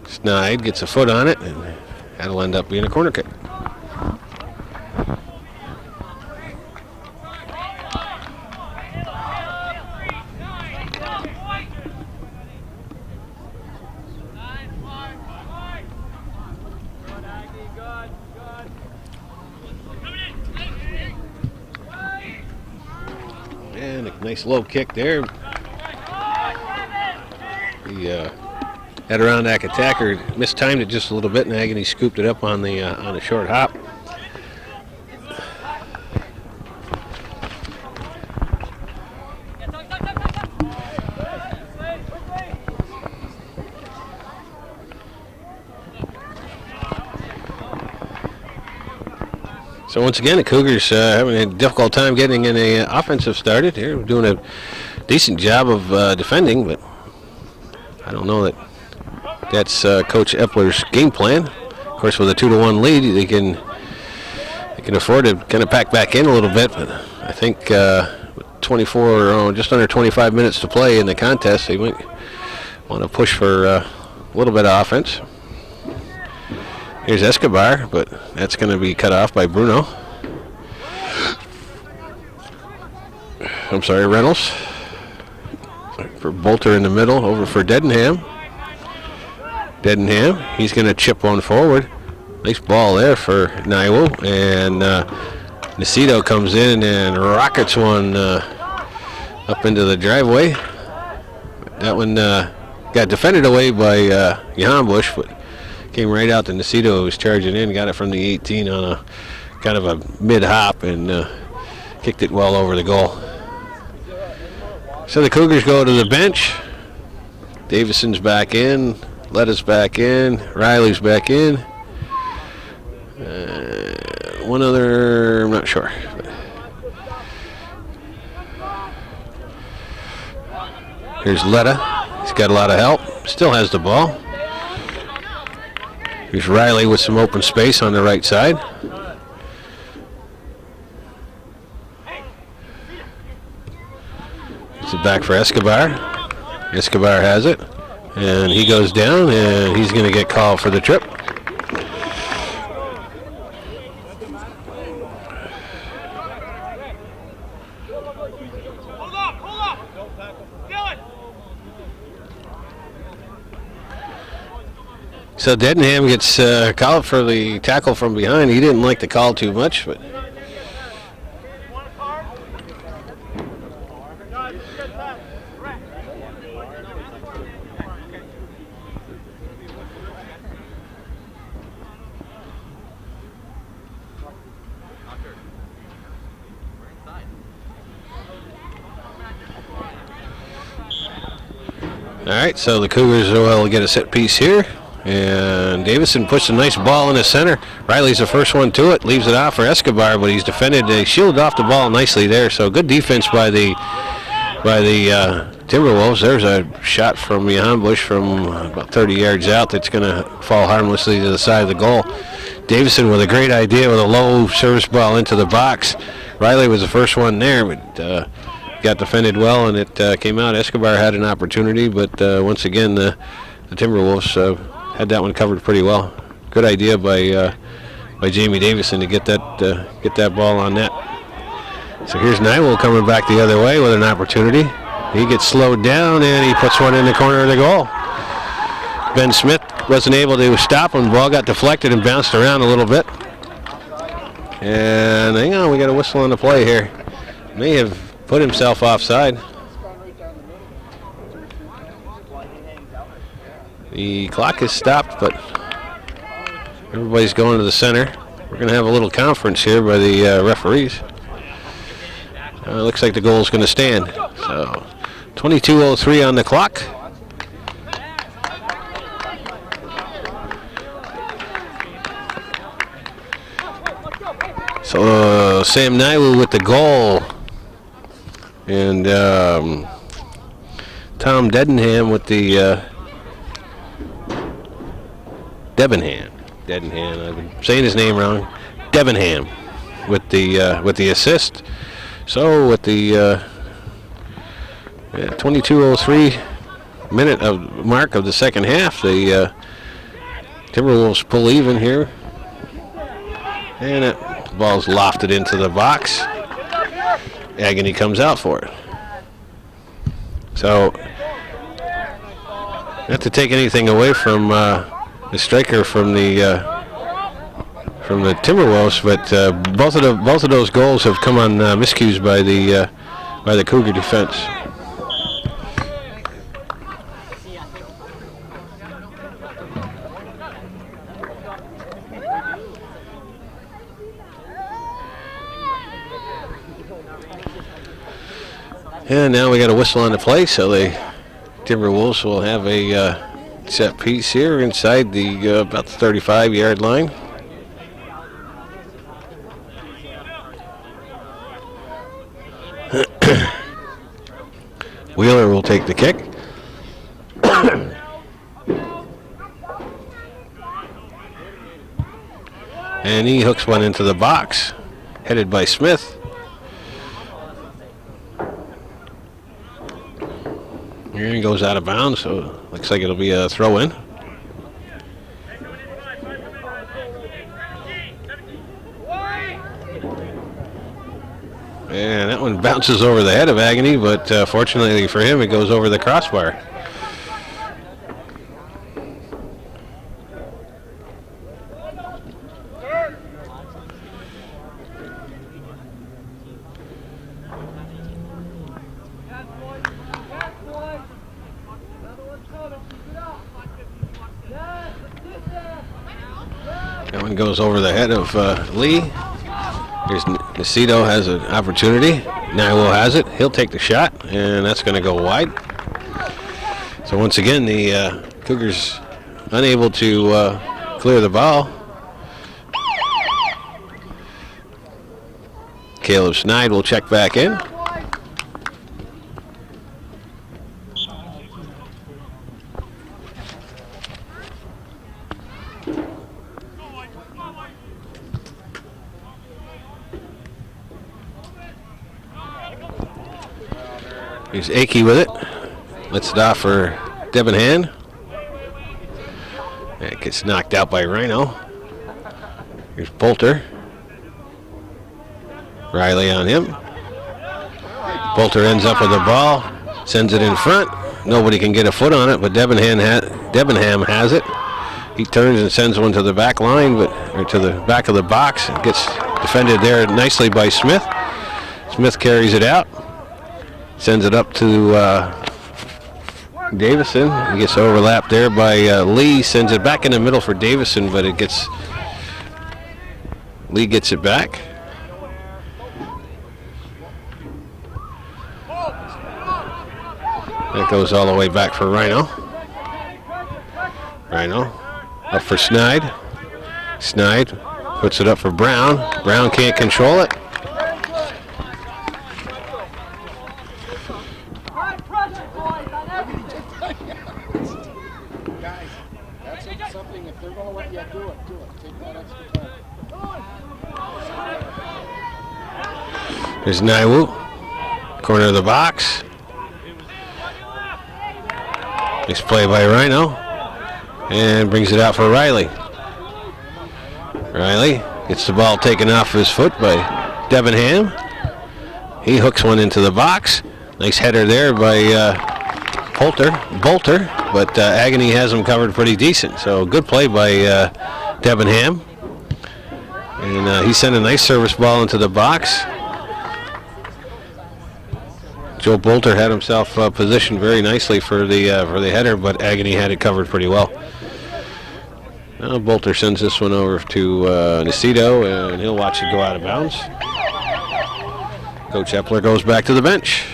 Snide gets a foot on it, and that'll end up being a corner kick. And a nice low kick there. The Adirondack attacker mistimed it just a little bit, and Agony scooped it up on the short hop. So once again, the Cougars having a difficult time getting an offensive started here. We're doing a decent job of defending, but I don't know that that's Coach Epler's game plan. Of course, with a 2-1 lead, they can afford to kind of pack back in a little bit. But I think with just under 25 minutes to play in the contest. They might want to push for a little bit of offense. Here's Escobar, but that's going to be cut off by Bruno. I'm sorry, Reynolds. For Bolter in the middle, over for Dedenham. He's going to chip one forward. Nice ball there for Naiwu. And Nacito comes in and rockets one up into the driveway. That one got defended away by Bush, but came right out to Nacito, who was charging in, got it from the 18 on a kind of a mid-hop and kicked it well over the goal. So the Cougars go to the bench. Davison's back in, Letta's back in, Riley's back in. One other, I'm not sure. Here's Letta. He's got a lot of help. Still has the ball. Here's Riley with some open space on the right side. It's it back for Escobar. Escobar has it. And he goes down, and he's going to get called for the trip. So Dedenham gets called for the tackle from behind. He didn't like the call too much, but all right, so the Cougars will get a set piece here. And Davison puts a nice ball in the center. Riley's the first one to it, leaves it off for Escobar, but he's defended. They shielded off the ball nicely there. So good defense by the Timberwolves. There's a shot from Bush from about 30 yards out that's going to fall harmlessly to the side of the goal. Davison with a great idea with a low service ball into the box. Riley was the first one there, but got defended well, and it came out. Escobar had an opportunity, but once again the Timberwolves had that one covered pretty well. Good idea by Jamie Davison to get that ball on net. So here's Nywell coming back the other way with an opportunity. He gets slowed down and he puts one in the corner of the goal. Ben Smith wasn't able to stop him. The ball got deflected and bounced around a little bit. And hang on, we got a whistle on the play here. May have put himself offside. The clock is stopped, but everybody's going to the center. We're going to have a little conference here by the referees. Looks like the goal is going to stand. So 22:03 on the clock. So Sam Naiwu with the goal. And Tom Dedenham with the Debenham. I've been saying his name wrong. Debenham with the assist. So with the 22:03 minute of mark of the second half, the Timberwolves pull even here, and the ball's lofted into the box. Agony comes out for it. So not to take anything away from the striker from the Timberwolves, but both of those goals have come on miscues by the Cougar defense. And now we got a whistle on the play, so the Timberwolves will have a set piece here inside the about the 35-yard line. Wheeler will take the kick. And he hooks one into the box, headed by Smith. Here he goes out of bounds, so looks like it'll be a throw in. And that one bounces over the head of Agony, but fortunately for him, it goes over the crossbar. That one goes over the head of Lee. Here's Nacito has an opportunity. Naiwo has it. He'll take the shot, and that's going to go wide. So once again, the Cougars unable to clear the ball. Caleb Snide will check back in. Here's Akey with it. Lets it off for Debenham. It gets knocked out by Rhino. Here's Bolter. Riley on him. Bolter ends up with the ball. Sends it in front. Nobody can get a foot on it, but Debenham has it. He turns and sends one to the back line, or to the back of the box. It gets defended there nicely by Smith. Smith carries it out. Sends it up to Davison. He gets overlapped there by Lee. Sends it back in the middle for Davison, but Lee gets it back. That goes all the way back for Rhino. Rhino up for Snide. Snide puts it up for Brown. Brown can't control it. There's Naiwu, corner of the box. Nice play by Rhino, and brings it out for Riley. Riley gets the ball taken off his foot by Debenham. He hooks one into the box. Nice header there by Bolter, but Agony has him covered pretty decent. So good play by Debenham. And he sent a nice service ball into the box. Joe Bolter had himself positioned very nicely for the header, but Agony had it covered pretty well. Now Bolter sends this one over to Nacito, and he'll watch it go out of bounds. Coach Epler goes back to the bench.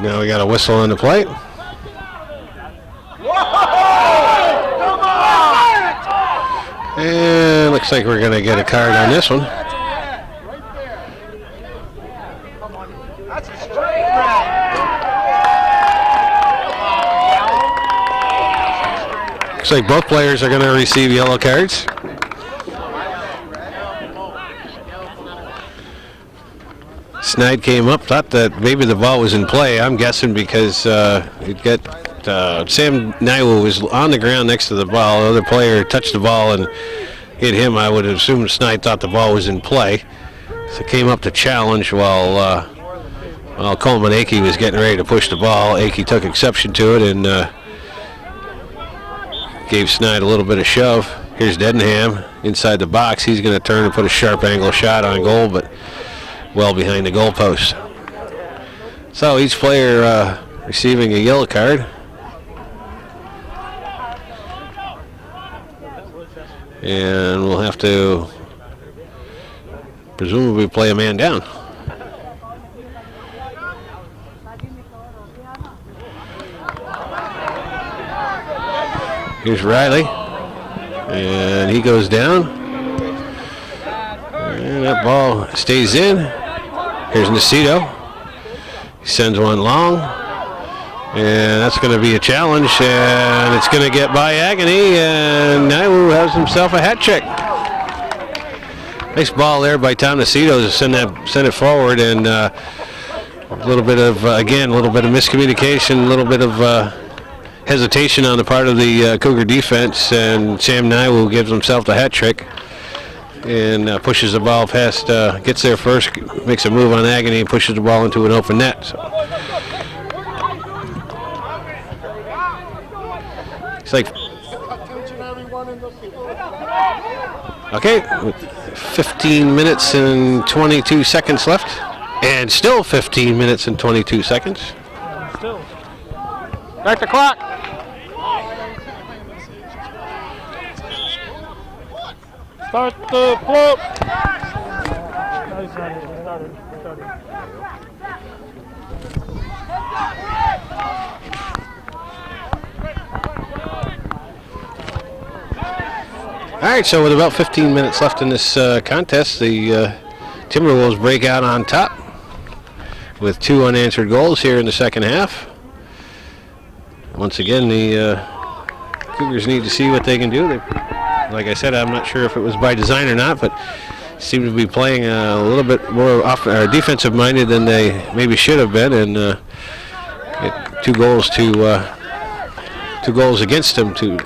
Now we got a whistle on the plate. And looks like we're going to get a card on this one. Looks like both players are going to receive yellow cards. Snide came up, thought that maybe the ball was in play. I'm guessing because Sam Naiwu was on the ground next to the ball. The other player touched the ball and hit him. I would assume Snide thought the ball was in play. So came up to challenge while Coleman Akey was getting ready to push the ball. Akey took exception to it and gave Snide a little bit of shove. Here's Debenham inside the box. He's going to turn and put a sharp angle shot on goal, but well behind the goalpost. So each player receiving a yellow card. And we'll have to presumably play a man down. Here's Riley. And he goes down. that ball stays in. Here's Nacito. He sends one long. And that's going to be a challenge. And it's going to get by Agony. And Naiwu has himself a hat trick. Nice ball there by Tom Nacito to send it forward. And a little bit of, again, a little bit of miscommunication, a little bit of hesitation on the part of the Cougar defense, and Sam Naiwu gives himself the hat trick and pushes the ball past, gets there first, makes a move on Agony, and pushes the ball into an open net. So it's like, okay, with 15 minutes and 22 seconds left, and still 15 minutes and 22 seconds. Still. Start the clock. Start the clock. All right, so with about 15 minutes left in this contest, the Timberwolves break out on top with 2 unanswered goals here in the second half. Once again, the Cougars need to see what they can do. Like I said, I'm not sure if it was by design or not, but seem to be playing a little bit more defensive-minded than they maybe should have been, and get 2 goals against them to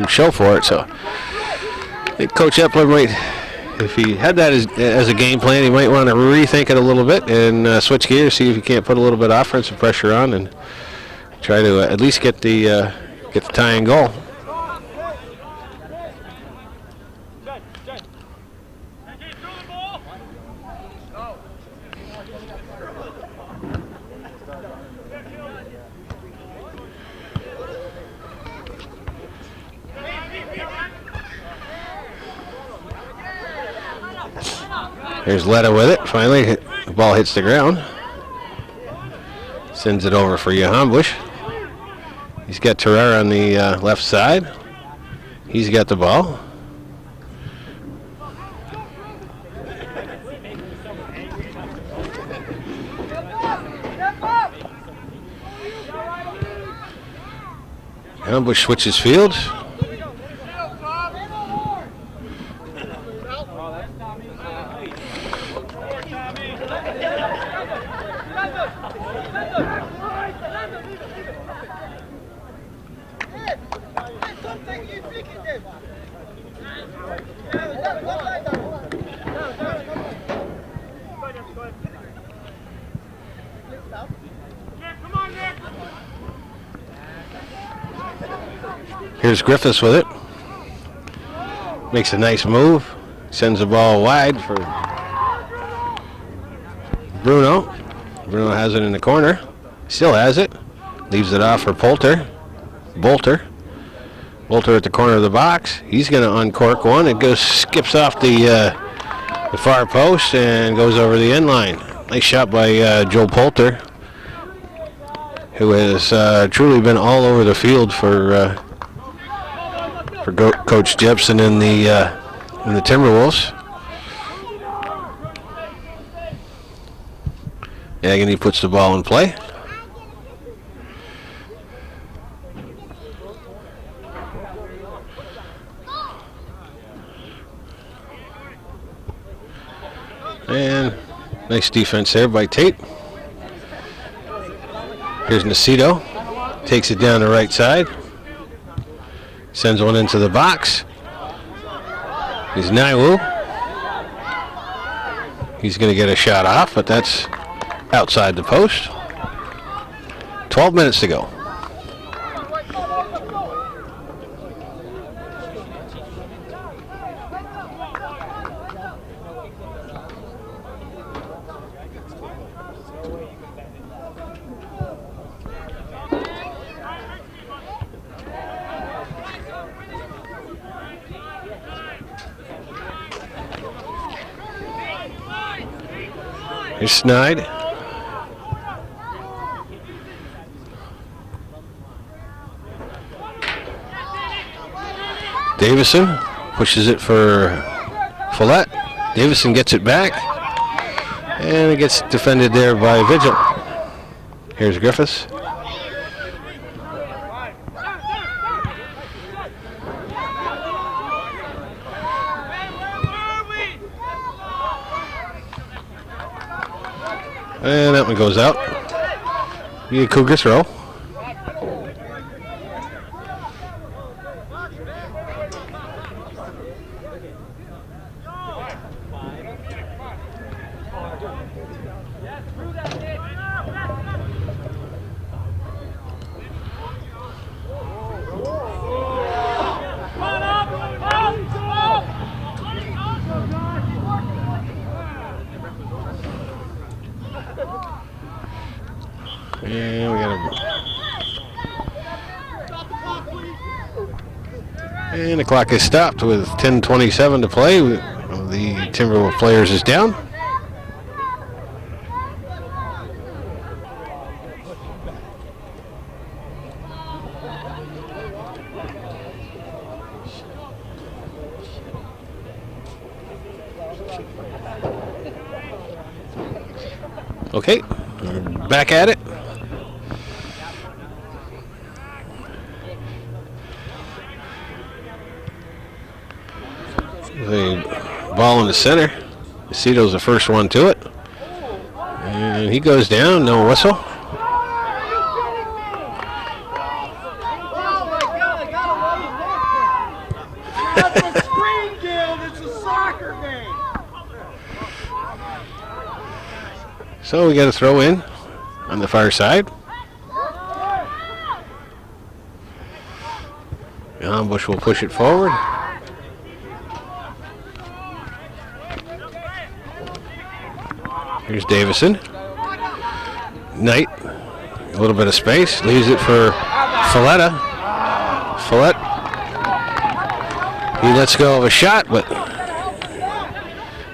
show for it. So I think Coach Epler might, if he had that as a game plan, he might want to rethink it a little bit and switch gears, see if he can't put a little bit of offensive pressure on and try to at least get the tying goal. Here's Letta with it. Finally, the ball hits the ground. Sends it over for Johan Bush. He's got Terrera on the left side. He's got the ball. Johan Bush switches fields. Here's Griffiths with it. Makes a nice move. Sends the ball wide for Bruno. Bruno has it in the corner. Still has it. Leaves it off for Bolter. Bolter at the corner of the box. He's going to uncork one. It skips off the far post and goes over the end line. Nice shot by Joe Poulter, who has truly been all over the field for Coach Jepson in the Timberwolves. Agony puts the ball in play. And nice defense there by Tate. Here's Nacito. Takes it down the right side. Sends one into the box. Here's Naiwu. He's going to get a shot off, but that's outside the post. 12 minutes to go. Here's Snide. Davison pushes it for Follett. Davison gets it back, and it gets defended there by Vigil. Here's Griffiths. And that one goes out. Be a Cougar throw. And we got and the clock is stopped with 10:27 to play. The Timberwolf players is down. Okay, we're back at it. The ball in the center. Cito's the first one to it. And he goes down, no whistle. So we got to throw in on the far side. Bush will push it forward. Here's Davison. Knight, a little bit of space, leaves it for Folletta. Follett, he lets go of a shot, but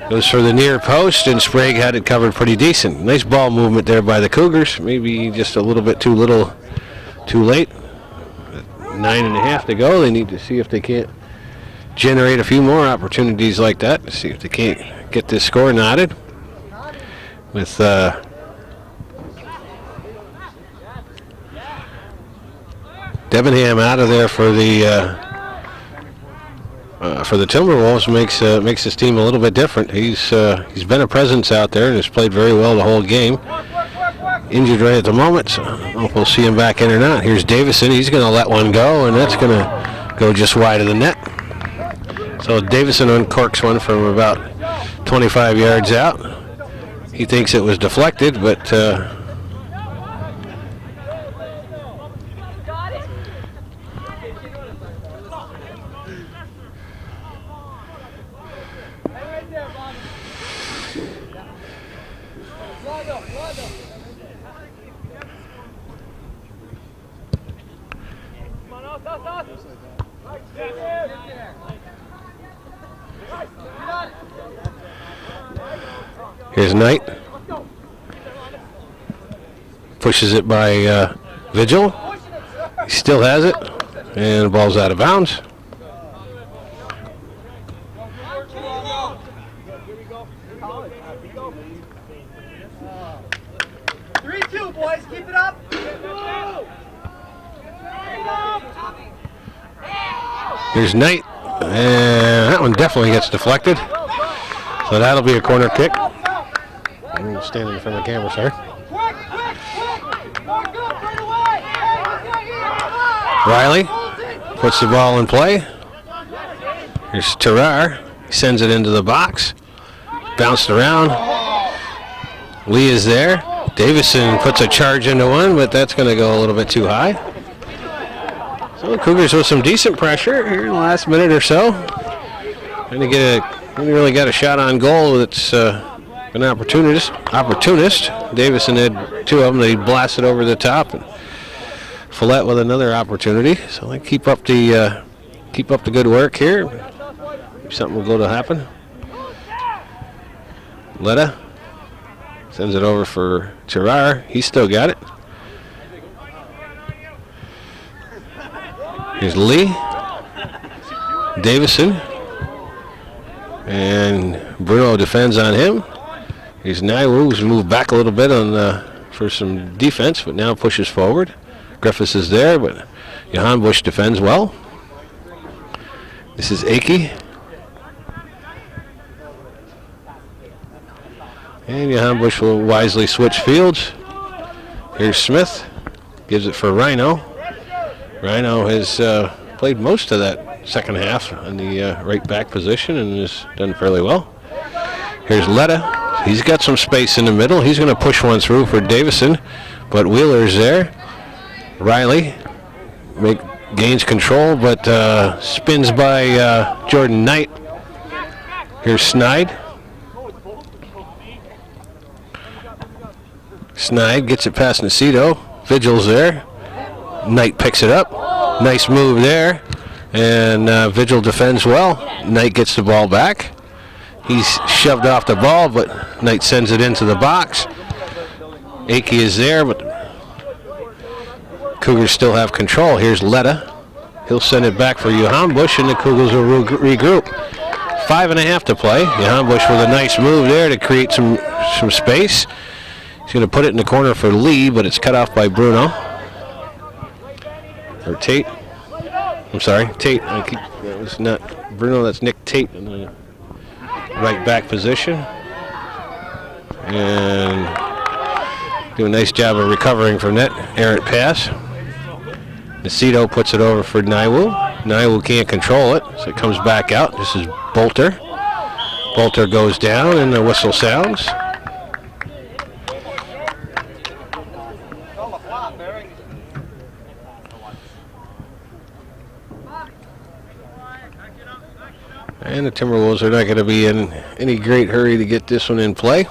goes for the near post, and Sprague had it covered pretty decent. Nice ball movement there by the Cougars. Maybe just a little bit too late. 9.5 to go. They need to see if they can't generate a few more opportunities like that. See if they can't get this score knotted. With Debenham out of there for the Timberwolves makes his team a little bit different. He's been a presence out there and has played very well the whole game. Injured right at the moment, so I don't know if we'll see him back in or not. Here's Davison. He's going to let one go, and that's going to go just wide of the net. So Davison uncorks one from about 25 yards out. He thinks it was deflected, but here's Knight. Pushes it by Vigil. He still has it. And the ball's out of bounds. Boys, keep it up. Here's Knight. And that one definitely gets deflected. So that'll be a corner kick. I'm standing in front of the camera, sir. Riley puts the ball in play. Here's Terrar. He sends it into the box. Bounced around. Lee is there. Davison puts a charge into one, but that's going to go a little bit too high. So the Cougars with some decent pressure here in the last minute or so. Trying to get really got a shot on goal. That's an opportunist. Davison had two of them. They blasted over the top. And Follett with another opportunity. So they keep up the good work here. Something will go to happen. Letta sends it over for Terrar. He's still got it. Here's Lee. Davison. And Bruno defends on him. Here's Naiwu, who's moved back a little bit on for some defense, but now pushes forward. Griffiths is there, but Johan Bush defends well. This is Akey. And Johan Bush will wisely switch fields. Here's Smith. Gives it for Rhino. Rhino has played most of that second half in the right back position and has done fairly well. Here's Letta. He's got some space in the middle. He's going to push one through for Davison, but Wheeler's there. Riley gains control, but spins by Jordan Knight. Here's Snide. Snide gets it past Nacito. Vigil's there. Knight picks it up. Nice move there. And Vigil defends well. Knight gets the ball back. He's shoved off the ball, but Knight sends it into the box. Akey is there, but Cougars still have control. Here's Letta. He'll send it back for Johan Bush, and the Cougars will regroup. 5.5 to play. Johan Bush with a nice move there to create some space. He's going to put it in the corner for Lee, but it's cut off by Bruno. Or Tate. I'm sorry, Tate. That was not Bruno, that's Nick Tate in the right back position. And do a nice job of recovering from that errant pass. Nacito puts it over for Naiwu. Naiwu can't control it, so it comes back out. This is Bolter. Bolter goes down, and the whistle sounds. And the Timberwolves are not going to be in any great hurry to get this one in play.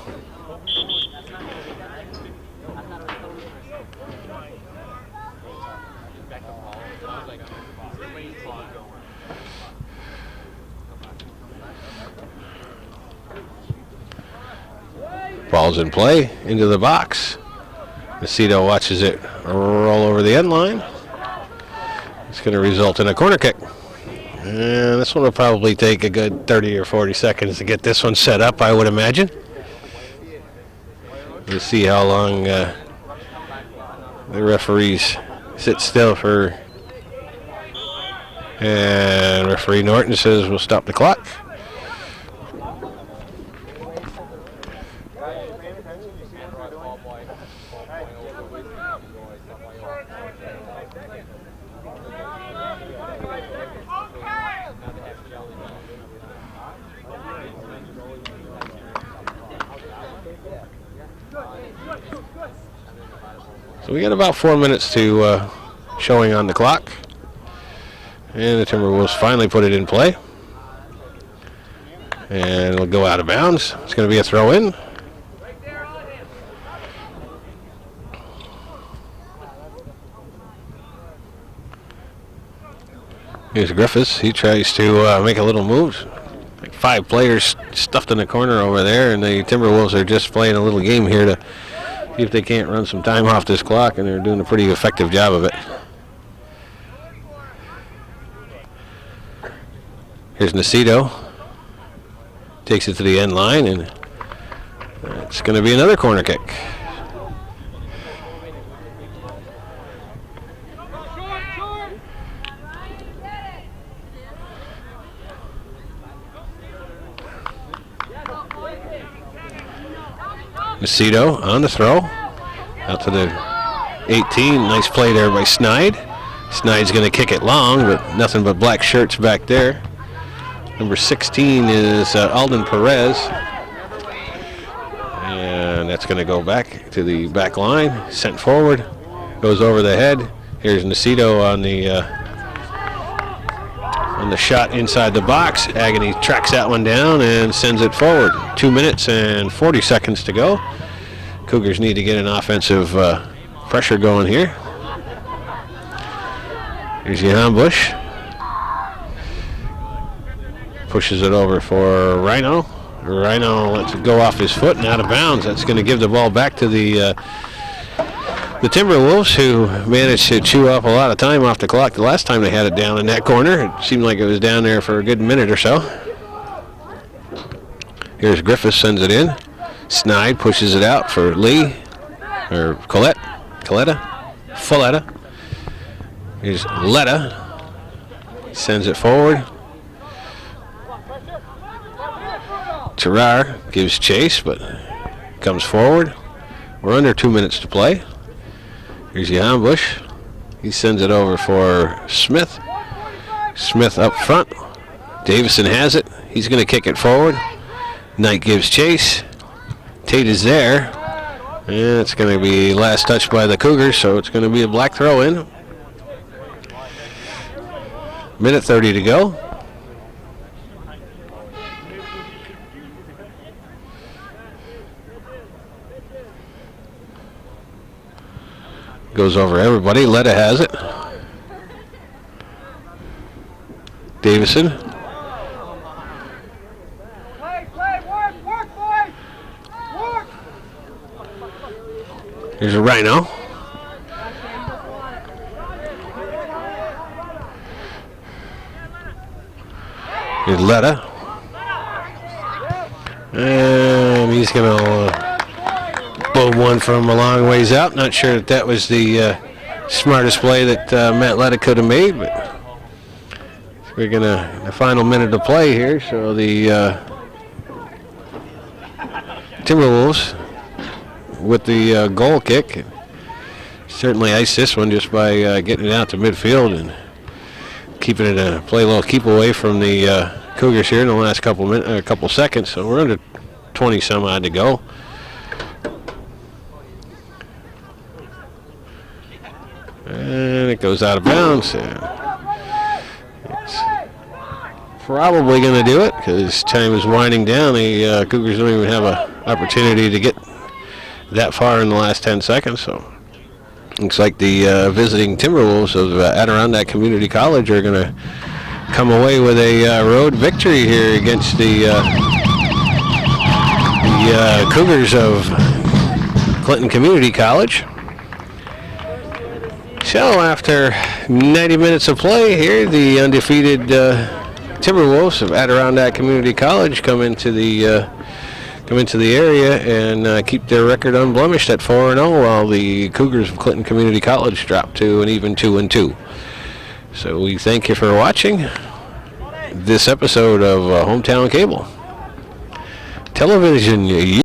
Ball's in play, into the box. Nacito watches it roll over the end line. It's going to result in a corner kick. And this one will probably take a good 30 or 40 seconds to get this one set up, I would imagine. We'll see how long the referees sit still for. And referee Norton says we'll stop the clock. So we got about 4 minutes to showing on the clock. And the Timberwolves finally put it in play. And it'll go out of bounds. It's going to be a throw in. Here's Griffiths. He tries to make a little move. Like 5 players stuffed in the corner over there, and the Timberwolves are just playing a little game here to see if they can't run some time off this clock, and they're doing a pretty effective job of it. Here's Nacito. Takes it to the end line, and it's going to be another corner kick. Nacito on the throw. Out to the 18. Nice play there by Snide. Snide's going to kick it long, but nothing but black shirts back there. Number 16 is Alden Perez. And that's going to go back to the back line. Sent forward. Goes over the head. Here's Nacito on the shot inside the box. Agony tracks that one down and sends it forward. 2 minutes and 40 seconds to go. Cougars need to get an offensive pressure going here. Here's Johan Bush. Pushes it over for Rhino. Rhino lets it go off his foot and out of bounds. That's going to give the ball back to the Timberwolves, who managed to chew up a lot of time off the clock the last time they had it down in that corner. It seemed like it was down there for a good minute or so. Here's Griffiths, sends it in. Snide pushes it out for Lee, or Folletta. Here's Letta, sends it forward. Terrar gives chase, but comes forward. We're under 2 minutes to play. Here's Jan Bush. He sends it over for Smith. Smith up front. Davison has it. He's going to kick it forward. Knight gives chase. Tate is there. And it's going to be last touch by the Cougars, so it's going to be a black throw in. Minute 30 to go. Goes over everybody. Letta has it. Davison. Play, work, boys! Work! Here's a Rhino. Here's Letta. And he's going to boom one from a long ways out. Not sure that that was the smartest play that Matt Letta could have made, but we're going to, the final minute of play here, so the Timberwolves with the goal kick certainly iced this one just by getting it out to midfield and keeping it play a little keep away from the Cougars here in the last couple seconds. So we're under 20 some odd to go. And it goes out of bounds. It's probably going to do it because time is winding down. The Cougars don't even have an opportunity to get that far in the last 10 seconds. So looks like the visiting Timberwolves of Adirondack Community College are going to come away with a road victory here against the Cougars of Clinton Community College. So after 90 minutes of play here, the undefeated Timberwolves of Adirondack Community College come into the area and keep their record unblemished at 4-0, while the Cougars of Clinton Community College drop to an even 2-2. So we thank you for watching this episode of Hometown Cable Television.